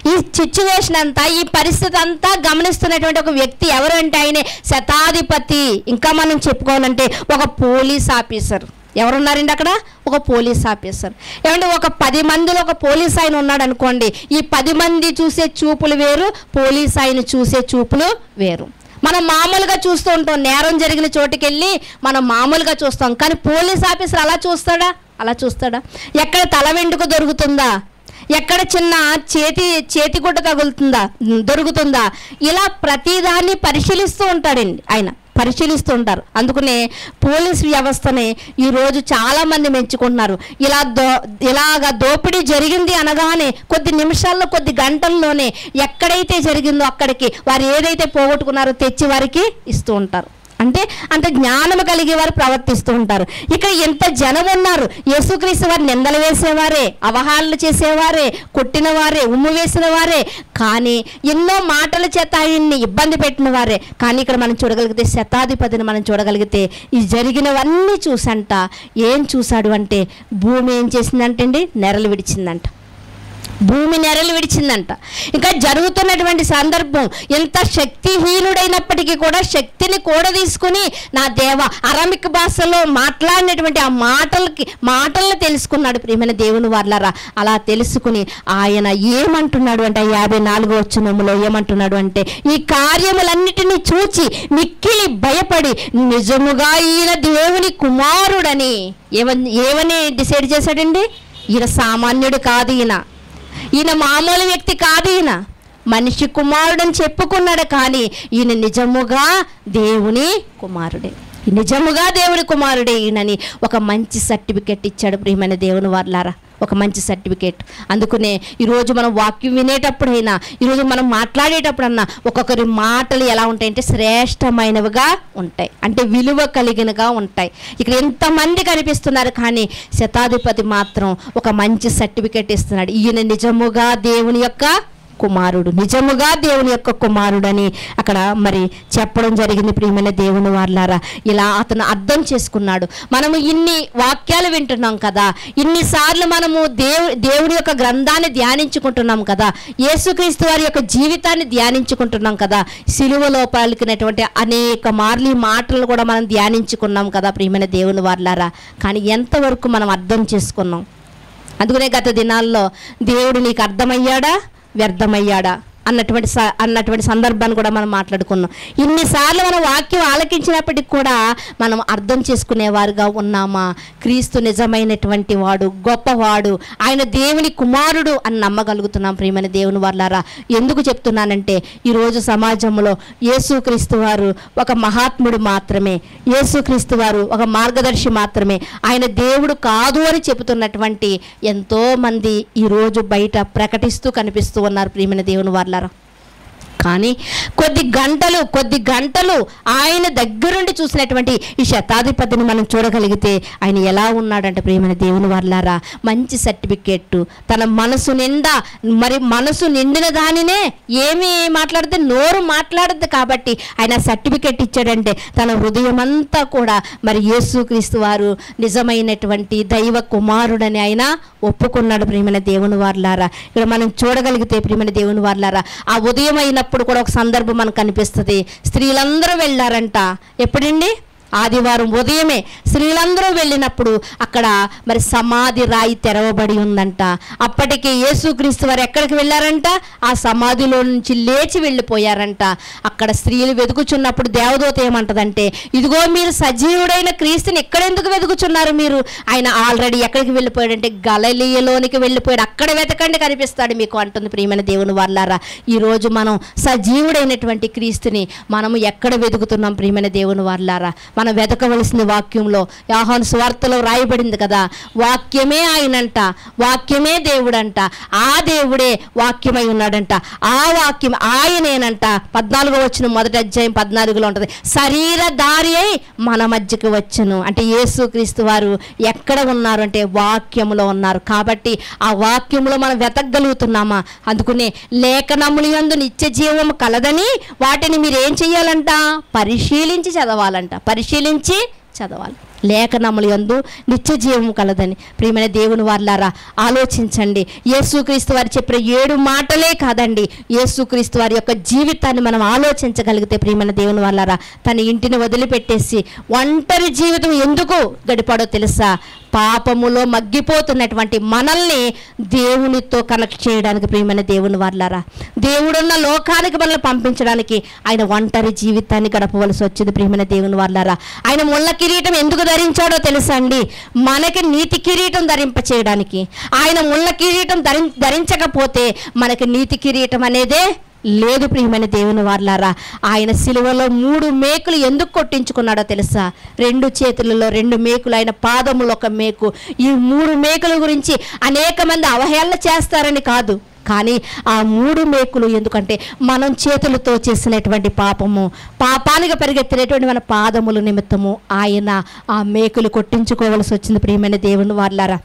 ఈ సిచ్యువేషన్ అంతా, ఈ పరిస్థితి అంతా గమనిస్తున్నటువంటి ఒక వ్యక్తి ఎవరు అంటే ఆయనే శతాధిపతి. ఇంకా మనం చెప్పుకోవాలంటే ఒక పోలీస్ ఆఫీసర్. ఎవరున్నారండి అక్కడ? ఒక పోలీస్ ఆఫీసర్. ఏమంటే ఒక 10 మందిలో ఒక పోలీస్ ఆయన ఉన్నాడు అనుకోండి. ఈ 10 మంది చూసే చూపులు వేరు, పోలీస్ ఆయన చూసే చూపులు వేరు. మనం మామూలుగా చూస్తూ ఉంటాం, నేరం జరిగిన చోటుకి వెళ్ళి మనం మామూలుగా చూస్తాం. కానీ పోలీస్ ఆఫీసర్ అలా చూస్తాడా? ఎక్కడ తల వెంట్రుక దొరుకుతుందా, ఎక్కడ చిన్న చేతిగుడ్డ దొరుకుతుందా, ఇలా ప్రతిదాన్ని పరిశీలిస్తూ ఉంటాడండి ఆయన. పరిశీలిస్తూ ఉంటారు. అందుకనే పోలీస్ వ్యవస్థని ఈరోజు చాలామంది మెచ్చుకుంటున్నారు. ఇలాగా దోపిడీ జరిగింది అనగానే కొద్ది నిమిషాల్లో, కొద్ది గంటల్లోనే ఎక్కడైతే జరిగిందో అక్కడికి వారు ఏదైతే పోగొట్టుకున్నారో తెచ్చి వారికి ఇస్తూ ఉంటారు. అంటే అంత జ్ఞానం కలిగే వారు ప్రవర్తిస్తూ ఉంటారు. ఇక్కడ ఎంత జనం ఉన్నారు. యేసుక్రీస్తు వారు నిందలు వేసేవారే, అవహేళన చేసేవారే, కొట్టినవారే, ఉమ్ము వేసిన వారే, కానీ ఎన్నో మాటల చేత ఆయన్ని ఇబ్బంది పెట్టిన వారే. కానీ ఇక్కడ మనం చూడగలిగితే శతాధిపతిని మనం చూడగలిగితే ఈ జరిగినవన్నీ చూసంట ఏం చూశాడు అంటే భూమి ఏం చేసిందంటే అండి, నెరలు విడిచిందంట. భూమి నెరలు విడిచిందంట. ఇంకా జరుగుతున్నటువంటి సందర్భం ఎంత శక్తిహీనుడైనప్పటికీ కూడా శక్తిని కూడా తీసుకుని నా దేవ అరామిక్ భాషలో మాట్లాడినటువంటి ఆ మాటలను తెలుసుకున్నాడు ప్రియమైన దేవుని వాళ్ళారా. అలా తెలుసుకుని ఆయన ఏమంటున్నాడు అంటే 54వ వచనంలో ఏమంటున్నాడు అంటే ఈ కార్యములన్నిటినీ చూచి మిక్కిలి భయపడి నిజముగా ఈయన దేవుని కుమారుడని ఏమని డిసైడ్ చేశాడండి. ఈయన సామాన్యుడు కాదు, ఈయన మామూలు వ్యక్తి కాదు, ఈయన మనిషి కుమారుడని చెప్పుకున్నాడు. కానీ ఈయన నిజముగా దేవుని కుమారుడే, నిజముగా దేవుని కుమారుడే ఈయనని ఒక మంచి సర్టిఫికెట్ ఇచ్చాడు ప్రియమైన దేవుని వాళ్ళారా. ఒక మంచి సర్టిఫికేట్. అందుకనే ఈరోజు మనం వాక్యం వినేటప్పుడైనా, ఈరోజు మనం మాట్లాడేటప్పుడన్నా ఒక్కొక్కరి మాటలు ఎలా ఉంటాయంటే శ్రేష్టమైనవిగా ఉంటాయి, అంటే విలువ కలిగినగా ఉంటాయి. ఇక్కడ ఎంతమంది కనిపిస్తున్నారు కానీ శతాధిపతి మాత్రం ఒక మంచి సర్టిఫికేట్ ఇస్తున్నాడు. ఈయన నిజముగా దేవుని యొక్క కుమారుడు, నిజముగా దేవుని యొక్క కుమారుడని అక్కడ మరి చెప్పడం జరిగింది. ప్రియమైన దేవుని వారలారా, ఇలా అతను అర్థం చేసుకున్నాడు. మనము ఇన్ని వాక్యాలు వింటున్నాం కదా, ఇన్నిసార్లు మనము దేవుని యొక్క గ్రంథాన్ని ధ్యానించుకుంటున్నాం కదా, యేసుక్రీస్తు వారి యొక్క జీవితాన్ని ధ్యానించుకుంటున్నాం కదా, సిలువలో పలికినటువంటి అనేక మార్లు మాటలు కూడా మనం ధ్యానించుకున్నాం కదా ప్రియమైన దేవుని వారలారా. కానీ ఎంతవరకు మనం అర్థం చేసుకున్నాం? అందుకనే గత దినాల్లో దేవుడు నీకు అర్థమయ్యాడా వ్యర్థమయ్యాడా అన్నటువంటి సందర్భాన్ని కూడా మనం మాట్లాడుకున్నాం. ఇన్నిసార్లు మనం వాక్యం ఆలకించినప్పటికీ కూడా మనం అర్థం చేసుకునేవారుగా ఉన్నామా? క్రీస్తు నిజమైనటువంటి వాడు, గొప్పవాడు, ఆయన దేవుని కుమారుడు అని నమ్మగలుగుతున్నాం ప్రియమైన దేవుని వారలారా. ఎందుకు చెప్తున్నానంటే ఈరోజు సమాజంలో యేసుక్రీస్తు వారు ఒక మహాత్ముడు మాత్రమే, యేసుక్రీస్తు వారు ఒక మార్గదర్శి మాత్రమే, ఆయన దేవుడు కాదు అని చెబుతున్నటువంటి ఎంతోమంది ఈరోజు బయట ప్రకటిస్తూ కనిపిస్తూ ఉన్నారు ప్రియమైన దేవుని వారలారా. కానీ కొద్ది గంటలు ఆయన దగ్గరుండి చూసినటువంటి ఈ శతాధిపతిని మనం చూడగలిగితే ఆయన ఎలా ఉన్నాడంటే ప్రియమైన దేవుని వారలారా, మంచి సర్టిఫికేట్, తన మనసు నిండా మరి మనసు నిండిన దానినే ఏమి మాట్లాడితే నోరు మాట్లాడద్దు కాబట్టి ఆయన సర్టిఫికేట్ ఇచ్చాడంటే తన హృదయం అంతా కూడా మరి యేసుక్రీస్తు వారు నిజమైనటువంటి దైవ కుమారుడని ఆయన ఒప్పుకున్నాడు ప్రియమైన దేవుని వారలారా. ఇక్కడ మనం చూడగలిగితే ప్రియమైన దేవుని వారలారా, ఆ ఉదయం అయినప్పుడు కూడా ఒక సందర్భం మనకు కనిపిస్తుంది. స్త్రీలందరూ వెళ్ళారంట. ఎప్పుడండి? ఆదివారం ఉదయమే స్త్రీలందరూ వెళ్ళినప్పుడు అక్కడ మరి సమాధి రాయి తెరవబడి ఉందంట. అప్పటికి యేసుక్రీస్తు వారు ఎక్కడికి వెళ్ళారంట? ఆ సమాధిలో నుంచి లేచి వెళ్ళిపోయారంట. అక్కడ స్త్రీలు వెతుకుచున్నప్పుడు దేవదూత ఏమంటదంటే, ఇదిగో మీరు సజీవుడైన క్రీస్తుని ఎక్కడెందుకు వెతుకుచున్నారు మీరు? ఆయన ఆల్రెడీ ఎక్కడికి వెళ్ళిపోయాడంటే గలిలయలోనికి వెళ్ళిపోయాడు, అక్కడ వెతకండి కనిపిస్తాడు మీకు అంటుంది ప్రియమైన దేవుని వారలారా. ఈరోజు మనం సజీవుడైనటువంటి క్రీస్తుని మనము ఎక్కడ వెతుకుతున్నాం ప్రియమైన దేవుని వారలారా? మనం వెతకవలసిన వాక్యంలో యోహాను సువార్తలో రాయబడింది కదా, వాక్యమే ఆయనంట, వాక్యమే దేవుడంట, ఆ దేవుడే వాక్యమై ఉన్నాడంట, ఆ వాక్యం ఆయనేనంట. 14వ వచనం మొదటి అధ్యాయం 14లో ఉంటుంది, శరీరధారి అయి మన మధ్యకి వచ్చును. అంటే యేసుక్రీస్తు వారు ఎక్కడ ఉన్నారు అంటే వాక్యములో ఉన్నారు. కాబట్టి ఆ వాక్యములో మనం వెతకగలుగుతున్నామా? అందుకనే లేఖనముల యందు నిత్య జీవము కలదని వాటిని మీరు ఏం చెయ్యాలంట? పరిశీలించి చదవాలంట. పరిశీలించి చదవాలి. లేఖనముల యందు నిత్య జీవం కలదని. ప్రియమైన దేవుని వారలారా, ఆలోచించండి. యేసుక్రీస్తు వారు చెప్పిన 7 మాటలే కాదండి, యేసుక్రీస్తు వారి యొక్క జీవితాన్ని మనం ఆలోచించగలిగితే ప్రియమైన దేవుని వారలారా, తన ఇంటిని వదిలిపెట్టేసి ఒంటరి జీవితం ఎందుకు గడిపాడో తెలుసా? పాపములో మగ్గిపోతున్నటువంటి మనల్ని దేవునితో కనెక్ట్ చేయడానికి ప్రియమైన దేవుని వారలారా, దేవుడున్న లోకానికి మనల్ని పంపించడానికి ఆయన ఒంటరి జీవితాన్ని గడపవలసి వచ్చింది ప్రియమైన దేవుని వారలారా. ఆయన ముళ్ళ కిరీటం ఎందుకు ధరించాడో తెలుసా అండి? మనకి నీతి కిరీటం ధరింప చేయడానికి. ఆయన ముళ్ళ కిరీటం ధరించకపోతే మనకి నీతి కిరీటం అనేదే లేదు ప్రియమైన దేవుని వారలారా. ఆయన సిలువలో 3 మేకులు ఎందుకు కొట్టించుకున్నాడో తెలుసా? 2 చేతులలో 2 మేకులు, ఆయన పాదములు 1 మేకు. ఈ 3 మేకుల గురించి అనేక మంది అవహేళన చేస్తారని కాదు, కానీ ఆ 3 మేకులు ఎందుకంటే మనం చేతులతో చేసినటువంటి పాపానికి పరిగెత్తినటువంటి మన పాదముల నిమిత్తము ఆయన ఆ మేకులు కొట్టించుకోవలసి వచ్చింది ప్రియమైన దేవుని వారలారా.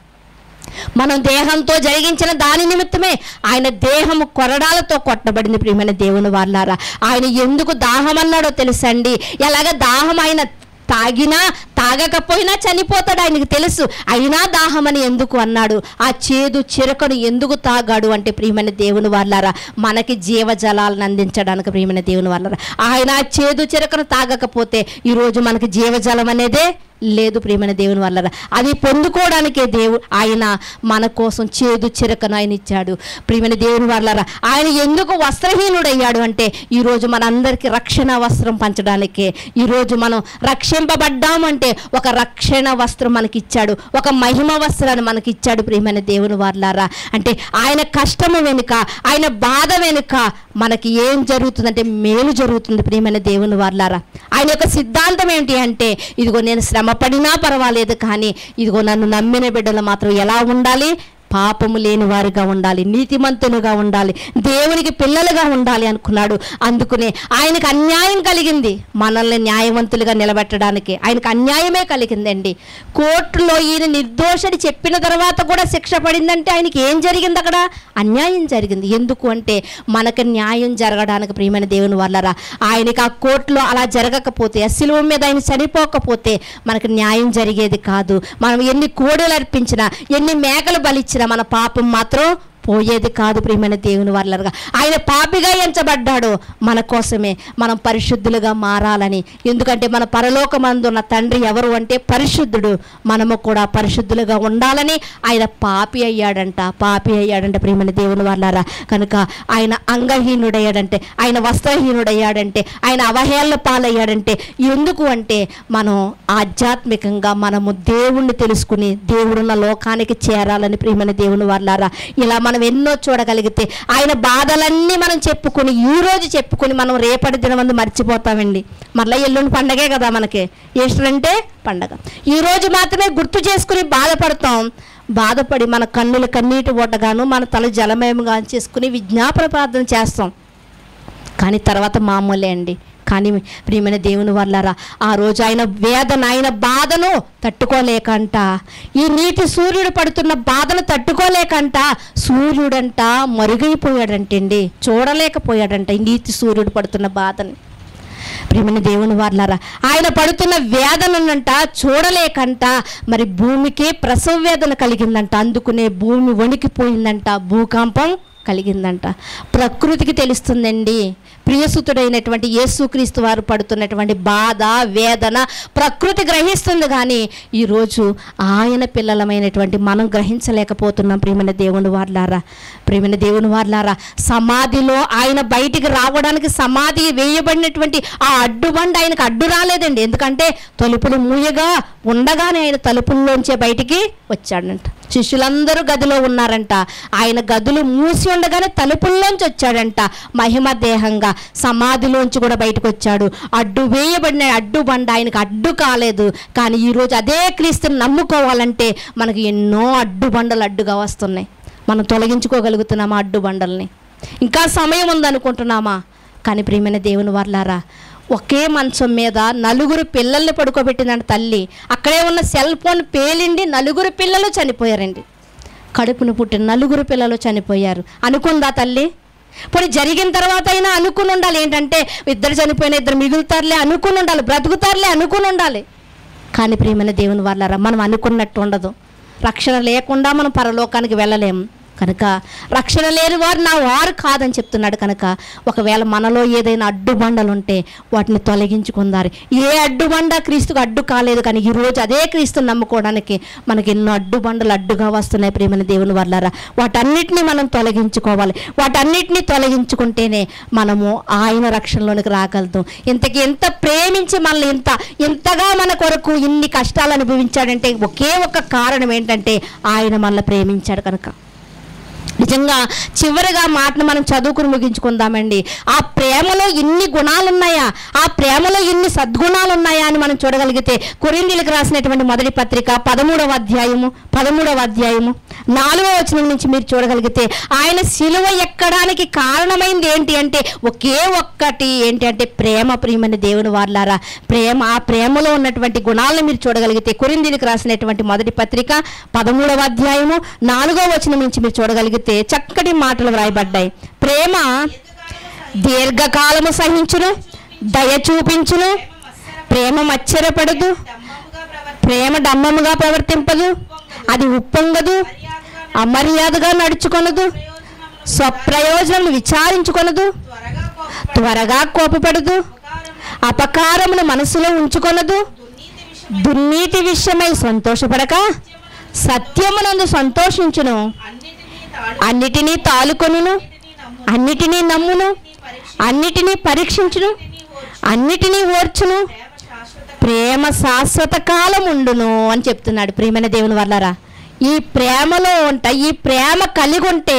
మనం దేహంతో జరిగించిన దాని నిమిత్తమే ఆయన దేహము కొరడాలతో కొట్టబడింది ప్రియమైన దేవుని వారలారా. ఆయన ఎందుకు దాహం అన్నాడో తెలుసండి? ఎలాగ దాహం ఆయన తాగినా తాగకపోయినా చనిపోతాడు ఆయనకు తెలుసు, అయినా దాహమని ఎందుకు అన్నాడు? ఆ చేదు చిరకను ఎందుకు తాగాడు అంటే ప్రియమైన దేవుని వారలారా, మనకి జీవజలాలను అందించడానికి ప్రియమైన దేవుని వారలారా. ఆయన ఆ చేదు చిరకను తాగకపోతే ఈరోజు మనకి జీవజలం అనేదే లేదు ప్రియమైన దేవుని వారలారా. అది పొందుకోవడానికే ఆయన మన కోసం చేదు చిరకను ఆయన ఇచ్చాడు ప్రియమైన దేవుని వారలారా. ఆయన ఎందుకు వస్త్రహీనుడయ్యాడు అంటే ఈరోజు మనందరికీ రక్షణ వస్త్రం పంచడానికే. ఈరోజు మనం రక్షింపబడ్డామంటే ఒక రక్షణ వస్త్రం మనకి ఇచ్చాడు, ఒక మహిమ వస్త్రాన్ని మనకి ఇచ్చాడు ప్రియమైన దేవుని వారలారా. అంటే ఆయన కష్టము వెనుక, ఆయన బాధ వెనుక మనకి ఏం జరుగుతుందంటే మేలు జరుగుతుంది ప్రియమైన దేవుని వారలారా. ఆయన యొక్క సిద్ధాంతం ఏంటి అంటే, ఇదిగో నేను శ్రమ పడినా పర్వాలేదు, కానీ ఇదిగో నన్ను నమ్మిన బిడ్డలు మాత్రం ఎలా ఉండాలి? పాపము లేని వారిగా ఉండాలి, నీతిమంతులుగా ఉండాలి, దేవునికి పిల్లలుగా ఉండాలి అనుకున్నాడు. అందుకునే ఆయనకు అన్యాయం కలిగింది. మనల్ని న్యాయవంతులుగా నిలబెట్టడానికి ఆయనకు అన్యాయమే కలిగిందండి. కోర్టులో ఈయన నిర్దోషని చెప్పిన తర్వాత కూడా శిక్ష పడిందంటే ఆయనకి ఏం జరిగింది? అక్కడ అన్యాయం జరిగింది. ఎందుకు అంటే మనకు న్యాయం జరగడానికి ప్రియమైన దేవుని వల్లరా ఆయనకి ఆ కోర్టులో అలా జరగకపోతే, ఆ శిలువ మీద ఆయన చనిపోకపోతే మనకు న్యాయం జరిగేది కాదు. మనం ఎన్ని కోడలు అర్పించినా, ఎన్ని మేకలు బలిచ్చినా మన పాపం మాత్రం పోయేది కాదు ప్రియమైన దేవుని వాళ్ళగా. ఆయన పాపిగా ఎంచబడ్డాడు మన కోసమే, మనం పరిశుద్ధులుగా మారాలని. ఎందుకంటే మన పరలోకమందున్న తండ్రి ఎవరు అంటే పరిశుద్ధుడు. మనము కూడా పరిశుద్ధులుగా ఉండాలని ఆయన పాపి అయ్యాడంట ప్రియమైన దేవుని వాళ్ళారా. కనుక ఆయన అంగహీనుడయ్యాడంటే, ఆయన వస్త్రహీనుడయ్యాడంటే, ఆయన అవహేళన పాలయ్యాడంటే ఎందుకు అంటే మనం ఆధ్యాత్మికంగా మనము దేవుణ్ణి తెలుసుకుని దేవుడున్న లోకానికి చేరాలని ప్రియమైన దేవుని వాళ్ళారా. ఇలా మనం ఎన్నో చూడగలిగితే ఆయన బాధలన్నీ మనం చెప్పుకొని, ఈ రోజు చెప్పుకొని మనం రేపటి దినమందు మర్చిపోతామండి. మళ్ళీ ఎల్లుండి పండగే కదా మనకి. ఈస్టర్ అంటే పండగ. ఈరోజు మాత్రమే గుర్తు చేసుకుని బాధపడి మన కన్నులు కన్నీటి ఓటగాను, మన తల జలమయంగా చేసుకుని విజ్ఞాపన ప్రార్థన చేస్తాం. కానీ తర్వాత మామూలే అండి. కానీ ప్రియమైన దేవుని వల్లరా ఆ రోజు ఆయన వేదన, ఆయన బాధను తట్టుకోలేకంట, ఈ నీటి సూర్యుడు పడుతున్న బాధను తట్టుకోలేకంట సూర్యుడంట మరుగైపోయాడంటండి, చూడలేకపోయాడంట ఈ నీతి సూర్యుడు పడుతున్న బాధని. ప్రియమైన దేవుని వాళ్ళారా ఆయన పడుతున్న వేదనంట చూడలేకంట మరి భూమికి ప్రసవ వేదన కలిగిందంట. అందుకునే భూమి వణికిపోయిందంట, భూకంపం కలిగిందంట. ప్రకృతికి తెలుస్తుందండి, ప్రియసుతుడైనటువంటి యేసుక్రీస్తు వారు పడుతున్నటువంటి బాధ, వేదన ప్రకృతి గ్రహిస్తుంది. కానీ ఈరోజు ఆయన పిల్లలమైనటువంటి మనం గ్రహించలేకపోతున్నాం. ప్రియమైన దేవుని వాళ్ళారా సమాధిలో ఆయన బయటికి రావడానికి సమాధి వేయబడినటువంటి ఆ అడ్డుబండ ఆయనకు అడ్డు రాలేదండి. ఎందుకంటే తలుపులు మూయగా ఉండగానే ఆయన తలుపుల్లోంచే బయటికి వచ్చాడంట. శిష్యులందరూ గదిలో ఉన్నారంట, ఆయన గదులు మూసి ఉండగానే తలుపుల్లోంచి వచ్చాడంట మహిమ దేహంగా. సమాధిలోంచి కూడా బయటకు వచ్చాడు. అడ్డు వేయబడిన అడ్డుబండ ఆయనకు అడ్డు కాలేదు. కానీ ఈరోజు అదే క్రీస్తుని నమ్ముకోవాలంటే మనకు ఎన్నో అడ్డుబండలు అడ్డుగా వస్తున్నాయి. మనం తొలగించుకోగలుగుతున్నామా అడ్డుబండల్ని? ఇంకా సమయం ఉందనుకుంటున్నామా? కానీ ప్రియమైన దేవుని వాళ్ళారా ఒకే మంచం మీద 4 పిల్లల్ని పడుకోబెట్టిందంట తల్లి. అక్కడే ఉన్న సెల్ ఫోన్ పేలిండి 4 పిల్లలు చనిపోయారండి. కడుపును పుట్టిన 4 పిల్లలు చనిపోయారు. అనుకుందా తల్లి? పోనీ జరిగిన తర్వాత అయినా అనుకుని ఉండాలి. ఏంటంటే 2 చనిపోయిన 2 మిగులుతారులే అనుకుని ఉండాలి, బ్రతుకుతారులే అనుకుని ఉండాలి. కానీ ప్రియమైన దేవుని వాళ్ళారా మనం అనుకున్నట్టు ఉండదు. రక్షణ లేకుండా మనం పరలోకానికి వెళ్ళలేము. కనుక రక్షణ లేని వారు నా వారు కాదని చెప్తున్నాడు. కనుక ఒకవేళ మనలో ఏదైనా అడ్డుబండలు ఉంటే వాటిని తొలగించుకుందారు. ఏ అడ్డుబండ క్రీస్తుకు అడ్డు కాలేదు. కానీ ఈరోజు అదే క్రీస్తుని నమ్ముకోవడానికి మనకి ఎన్నో అడ్డుబండలు అడ్డుగా వస్తున్నాయి. ప్రియమైన దేవుని వల్లారా వాటన్నిటినీ మనం తొలగించుకోవాలి. వాటన్నిటినీ తొలగించుకుంటేనే మనము ఆయన రక్షణలోనికి రాగలుగుతాం. ఇంతకీ ఎంత ప్రేమించి మనల్ని ఇంతగా మన కొరకు ఇన్ని కష్టాలు అనుభవించాడంటే ఒకే ఒక కారణం ఏంటంటే ఆయన మనల్ని ప్రేమించాడు కనుక. నిజంగా చివరిగా మాటను మనం చదువుకుని ముగించుకుందామండి. ఆ ప్రేమలో ఇన్ని గుణాలు ఉన్నాయా, ఆ ప్రేమలో ఇన్ని సద్గుణాలు ఉన్నాయా అని మనం చూడగలిగితే కొరింథీయులకు రాసినటువంటి మొదటి పత్రిక 13వ అధ్యాయము 4వ వచనం నుంచి మీరు చూడగలిగితే ఆయన సిలువ ఎక్కడానికి కారణమైంది ఏంటి అంటే ఒకే ఒక్కటి ఏంటి అంటే ప్రేమ. ప్రియమైన దేవుని వారలారా ప్రేమ, ఆ ప్రేమలో ఉన్నటువంటి గుణాలను మీరు చూడగలిగితే కొరింథీయులకు రాసినటువంటి మొదటి పత్రిక 13వ అధ్యాయము 4వ వచనం నుంచి మీరు చూడగలిగితే చక్కటి మాటలు వ్రాయబడ్డాయి. ప్రేమ దీర్ఘకాలము సహించును, దయ చూపించును, ప్రేమ మత్సరపడదు, ప్రేమ డంబముగా ప్రవర్తింపదు, అది ఉప్పొంగదు, అమర్యాదగా నడుచుకొనదు, స్వప్రయోజనం విచారించుకొనదు, త్వరగా కోపపడదు, అపకారమును మనసులో ఉంచుకొనదు, దుర్నీతి విషయమై సంతోషపడక సత్యమునందు సంతోషించును, అన్నిటినీ తాలుకొనును, అన్నిటినీ నమ్మును, అన్నిటినీ పరీక్షించును, అన్నిటినీ ఓర్చును, ప్రేమ శాశ్వత కాలం ఉండును అని చెప్తున్నాడు. ప్రియమైన దేవుని వల్లారా ఈ ప్రేమలో ఉంటాయి. ఈ ప్రేమ కలిగి ఉంటే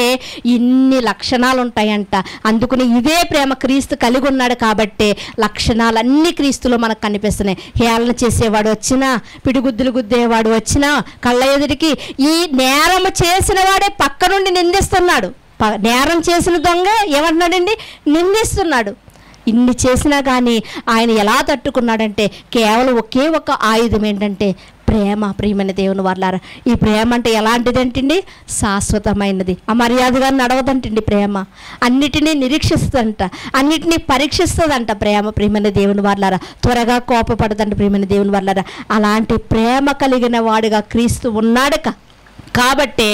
ఇన్ని లక్షణాలు ఉంటాయంట. అందుకని ఇదే ప్రేమ క్రీస్తు కలిగి ఉన్నాడు కాబట్టి లక్షణాలన్నీ క్రీస్తులో మనకు కనిపిస్తున్నాయి. హేళన చేసేవాడు వచ్చినా, పిడిగుద్దులు గుద్దేవాడు వచ్చినా కళ్ళ ఎదుటికి ఈ నేరం చేసిన వాడే పక్క నుండి నిందిస్తున్నాడు. నేరం చేసిన దొంగ ఏమంటున్నాడండి? నిందిస్తున్నాడు. ఇన్ని చేసినా కానీ ఆయన ఎలా తట్టుకున్నాడంటే కేవలం ఒకే ఒక ఆయుధం ఏంటంటే ప్రేమ. ప్రియమైన దేవుని వాళ్ళారా, ఈ ప్రేమ అంటే ఎలాంటిదంటండి? శాశ్వతమైనది, అమర్యాదగా నడవదంటండి ప్రేమ. అన్నిటినీ నిరీక్షిస్తుందంట, అన్నిటినీ పరీక్షిస్తుందంట ప్రేమ. ప్రియమైన దేవుని వాళ్ళారా, త్వరగా కోపపడదంట ప్రియమైన దేవుని వాళ్ళారా. అలాంటి ప్రేమ కలిగిన వాడుగా క్రీస్తు ఉన్నాడు కాబట్టే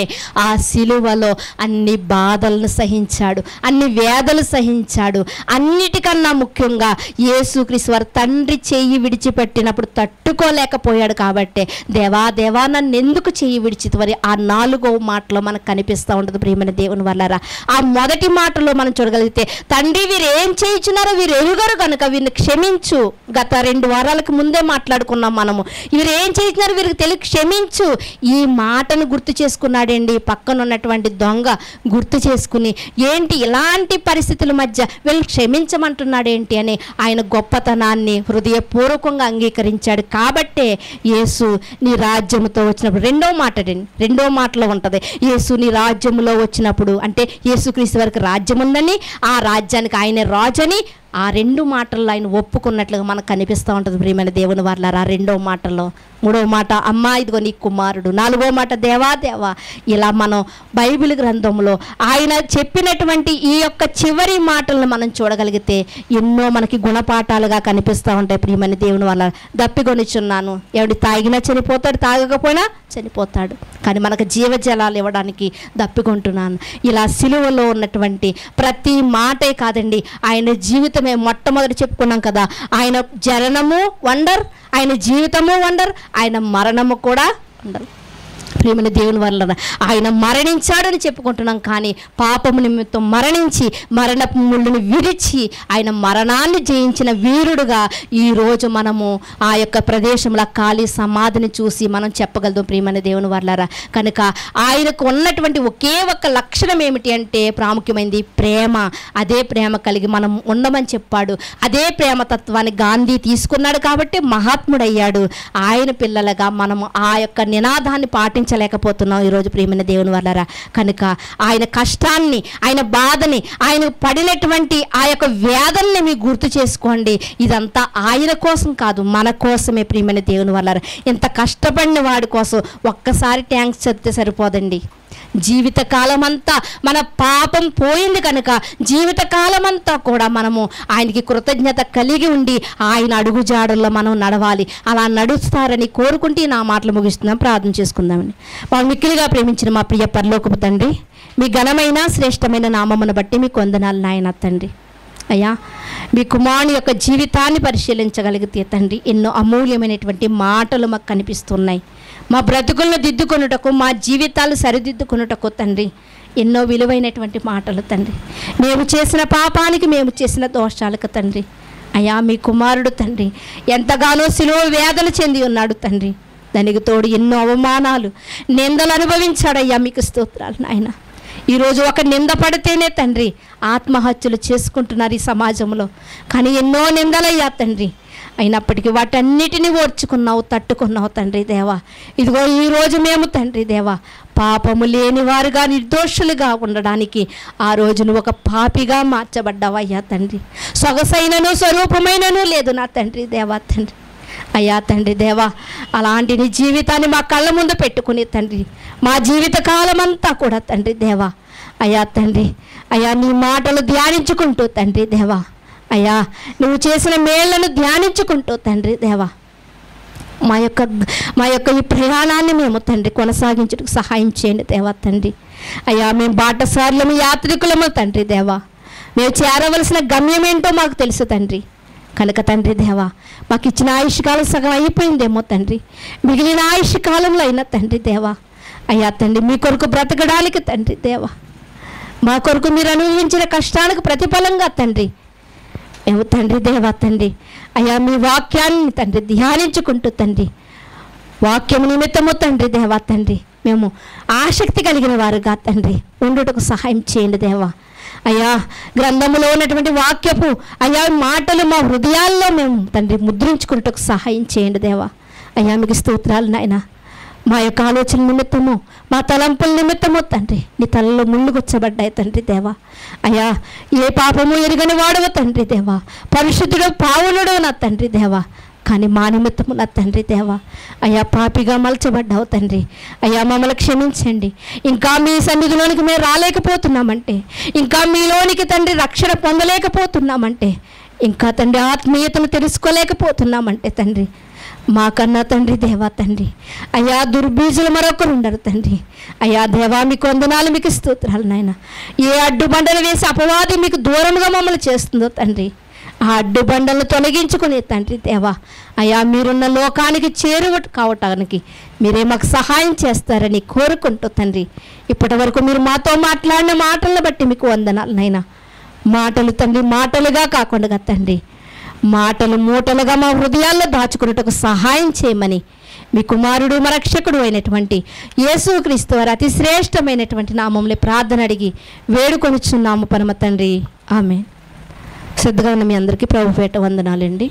ఆ సిలువలో అన్ని బాధలను సహించాడు, అన్ని వేదలు సహించాడు. అన్నిటికన్నా ముఖ్యంగా యేసుక్రీస్తు వారు తండ్రి చెయ్యి విడిచిపెట్టినప్పుడు తట్టుకోలేకపోయాడు కాబట్టే దేవా దేవా నన్ను ఎందుకు చెయ్యి విడిచితివని ఆ 4వ మాటలో మనకు కనిపిస్తూ ఉంటుంది ప్రియమైన దేవుని వల్లరా. ఆ మొదటి మాటలో మనం చూడగలిగితే తండ్రి వీరు ఏం చేయించున్నారో వీరు ఎరుగరు కనుక వీరిని క్షమించు. గత 2 వారాలకు ముందే మాట్లాడుకున్నాం మనము. వీరు ఏం చేయించున్నారో వీరికి తెలియ క్షమించు. ఈ మాటను గుర్తు చేసుకున్నాడండి. పక్కన ఉన్నటువంటి దొంగ గుర్తు చేసుకుని ఏంటి ఇలాంటి పరిస్థితుల మధ్య వీళ్ళు క్షమించమంటున్నాడేంటి అని ఆయన గొప్పతనాన్ని హృదయపూర్వకంగా అంగీకరించాడు. కాబట్టే యేసు నీ రాజ్యముతో వచ్చినప్పుడు రెండో మాటలో ఉంటుంది. యేసు నీ రాజ్యములో వచ్చినప్పుడు అంటే యేసుక్రీస్తు వారికి రాజ్యం ఉందని, ఆ రాజ్యానికి ఆయన రాజని ఆ 2 మాటల్లో ఆయన ఒప్పుకున్నట్లుగా మనకు కనిపిస్తూ ఉంటుంది ప్రియమైన దేవుని వాళ్ళారా. 2వ మాటలో 3వ మాట అమ్మా ఇదిగో నీ కుమారుడు, 4వ మాట దేవా దేవా. ఇలా మనం బైబిల్ గ్రంథంలో ఆయన చెప్పినటువంటి ఈ యొక్క చివరి మాటలను మనం చూడగలిగితే ఎన్నో మనకి గుణపాఠాలుగా కనిపిస్తూ ఉంటాయి ప్రియమైన దేవుని వాళ్ళ. దప్పికొనిచున్నాను, ఎవడి తాగినా చనిపోతాడు, తాగకపోయినా చనిపోతాడు, కానీ మనకు జీవజలాలు ఇవ్వడానికి దప్పికొంటున్నాను. ఇలా సిలువలో ఉన్నటువంటి ప్రతి మాటే కాదండి, ఆయన జీవితమే మొట్టమొదటి చెప్పుకున్నాం కదా. ఆయన జననము వండర్, ఆయన జీవితము వండర్, ఆయన మరణము కూడా వండర్. ప్రియమైన దేవుని వల్ల ఆయన మరణించాడని చెప్పుకుంటున్నాం, కానీ పాపము నిమిత్తం మరణించి మరణపు ముళ్ళుని విడిచి ఆయన మరణాన్ని జయించిన వీరుడుగా ఈరోజు మనము ఆ యొక్క ప్రదేశంలో ఖాళీ సమాధిని చూసి మనం చెప్పగలుగుతాం ప్రియమైన దేవుని వాళ్ళారా. కనుక ఆయనకు ఉన్నటువంటి ఒకే ఒక లక్షణం ఏమిటి అంటే ప్రాముఖ్యమైనది ప్రేమ. అదే ప్రేమ కలిగి మనం ఉండమని చెప్పాడు. అదే ప్రేమ తత్వాన్ని గాంధీ తీసుకున్నాడు కాబట్టి మహాత్ముడయ్యాడు. ఆయన పిల్లలుగా మనము ఆ యొక్క నినాదాన్ని పాటించలేకపోతున్నాం ఈరోజు ప్రియమైన దేవుని వాళ్ళారా. కనుక ఆయన కష్టాన్ని, ఆయన బాధని, ఆయన పడినటువంటి ఆ యొక్క వేదనని మీరు గుర్తు చేసుకోండి. ఇదంతా ఆయన కోసం కాదు, మన కోసమే ప్రియమైన దేవుని వాళ్ళారా. ఇంత కష్టపడిన వాడి కోసం ఒక్కసారి థ్యాంక్స్ చెప్తే సరిపోదండి. జీవితకాలం అంతా మన పాపం పోయింది కనుక జీవితకాలమంతా కూడా మనము ఆయనకి కృతజ్ఞత కలిగి ఉండి ఆయన అడుగుజాడల్లో మనం నడవాలి. అలా నడుస్తారని కోరుకుంటే నా మాటలు ముగిస్తున్నాం. ప్రార్థన చేసుకుందామని. వాళ్ళు మిక్కిలిగా ప్రేమించిన మా ప్రియ పరలోకపు తండ్రి, మీ ఘనమైన శ్రేష్టమైన నామమును బట్టి మీకు వందనాలు నాయన తండ్రి. అయ్యా, మీ కుమారుని యొక్క జీవితాన్ని పరిశీలించగలిగితే తండ్రి ఎన్నో అమూల్యమైనటువంటి మాటలు మాకు కనిపిస్తున్నాయి. మా బ్రతుకులను దిద్దుకొనుటకు, మా జీవితాలు సరిదిద్దుకొనుటకు తండ్రి ఎన్నో విలువైనటువంటి మాటలు తండ్రి. మేము చేసిన పాపానికి, మేము చేసిన దోషాలకు తండ్రి అయ్యా మీ కుమారుడు తండ్రి ఎంతగానో సిలువ వేదన చెంది ఉన్నాడు తండ్రి. దానికి తోడు ఎన్నో అవమానాలు, నిందలు అనుభవించాడయ్యా. మీకు స్తోత్రాలు నాయన. ఈరోజు ఒక నింద పడితేనే తండ్రి ఆత్మహత్యలు చేసుకుంటున్నారు ఈ సమాజంలో. కానీ ఎన్నో నిందలయ్యా తండ్రి, అయినప్పటికీ వాటన్నిటిని ఓర్చుకున్నావు, తట్టుకున్నావు తండ్రి దేవా. ఇదిగో ఈరోజు మేము తండ్రి దేవా పాపము లేని వారుగా, నిర్దోషులుగా ఉండడానికి ఆ రోజు నువ్వు ఒక పాపిగా మార్చబడ్డావయ్యా తండ్రి. సొగసైనను స్వరూపమైనను లేదు నా తండ్రి దేవా తండ్రి. అయ్యా తండ్రి దేవా, అలాంటి నీ జీవితాన్ని మా కళ్ళ ముందు పెట్టుకుని తండ్రి మా జీవిత కాలమంతా కూడా తండ్రి దేవా అయ్యా తండ్రి అయ్యా నీ మాటలు ధ్యానించుకుంటూ తండ్రి దేవా అయ్యా నువ్వు చేసిన మేళ్లను ధ్యానించుకుంటూ తండ్రి దేవా మా యొక్క ఈ ప్రయాణాన్ని మేము తండ్రి కొనసాగించడానికి సహాయం చేయండి దేవా తండ్రి. అయ్యా మేము బాటసారులము, యాత్రికులము తండ్రి దేవా. మేము చేరవలసిన గమ్యం ఏంటో మాకు తెలుసు తండ్రి. కనుక తండ్రి దేవా మాకు ఇచ్చిన ఆయుష్ కాలం సగం అయిపోయిందేమో తండ్రి. మిగిలిన ఆయుష్ కాలంలో అయినా తండ్రి దేవా అయ్యా తండ్రి మీ కొరకు బ్రతకడానికి తండ్రి దేవా, మా కొరకు మీరు అనుభవించిన కష్టానికి ప్రతిఫలంగా తండ్రి మేము తండ్రి దేవా తండ్రి అయ్యా మీ వాక్యాన్ని తండ్రి ధ్యానించుకుంటూ తండ్రి వాక్యము నిమిత్తము తండ్రి దేవా తండ్రి మేము ఆసక్తి కలిగిన వారుగా తండ్రి ఉండుటకు సహాయం చేయండి దేవా. అయ్యా, గ్రంథములో ఉన్నటువంటి వాక్యపు అయ్యా మాటలు మా హృదయాల్లో మేము తండ్రి ముద్రించుకున్నటకు సహాయం చేయండి దేవా. అయ్యా, మీకు స్తోత్రాలు నాయన. మా యొక్క ఆలోచన నిమిత్తము, మా తలంపుల నిమిత్తము తండ్రి నీ తలలో ముళ్ళు గుచ్చబడ్డాయి తండ్రి దేవా. అయ్యా, ఏ పాపము ఎరుగని వాడవు తండ్రి దేవా, పరిశుద్ధుడు పావునుడు నా తండ్రి దేవా. కానీ మా నిమిత్తము నా తండ్రి దేవా అయ్యా పాపిగా మలచబడ్డావు తండ్రి. అయ్యా, మమ్మల్ని క్షమించండి. ఇంకా మీ సన్నిధిలోనికి మేము రాలేకపోతున్నామంటే, ఇంకా మీలోనికి తండ్రి రక్షణ పొందలేకపోతున్నామంటే, ఇంకా తండ్రి ఆత్మీయతను తెలుసుకోలేకపోతున్నామంటే తండ్రి, మాకన్నా తండ్రి దేవా తండ్రి అయ్యా దుర్బీజులు మరొకరు ఉండరు తండ్రి. అయ్యా దేవా, మీకు వందనాలు, మీకు స్తోత్రాలు నాయన. ఏ అడ్డుబండలు వేసి అపవాది మీకు దూరంగా మమ్మల్ని చేస్తుందో తండ్రి, ఆ అడ్డుబండలను తొలగించుకునే తండ్రి దేవా అయ్యా, మీరున్న లోకానికి చేరువ కావటానికి మీరే మాకు సహాయం చేస్తారని కోరుకుంటూ తండ్రి, ఇప్పటి వరకు మీరు మాతో మాట్లాడిన మాటలను బట్టి మీకు వందనాలు నాయన. మాటలు తండ్రి మాటలుగా కాకుండా తండ్రి, మాటలు మూటలుగా మా హృదయాల్లో దాచుకున్నట్టుకు సహాయం చేయమని మీ కుమారుడు మా రక్షకుడు అయినటువంటి యేసుక్రీస్తు వారి అతి శ్రేష్టమైనటువంటి నామంలో ప్రార్థన అడిగి వేడుకొనుచున్నాము పరమ తండ్రి. ఆమేన్. శ్రద్ధగా ఉన్న మీ అందరికీ ప్రభుపేట వందనాలండి.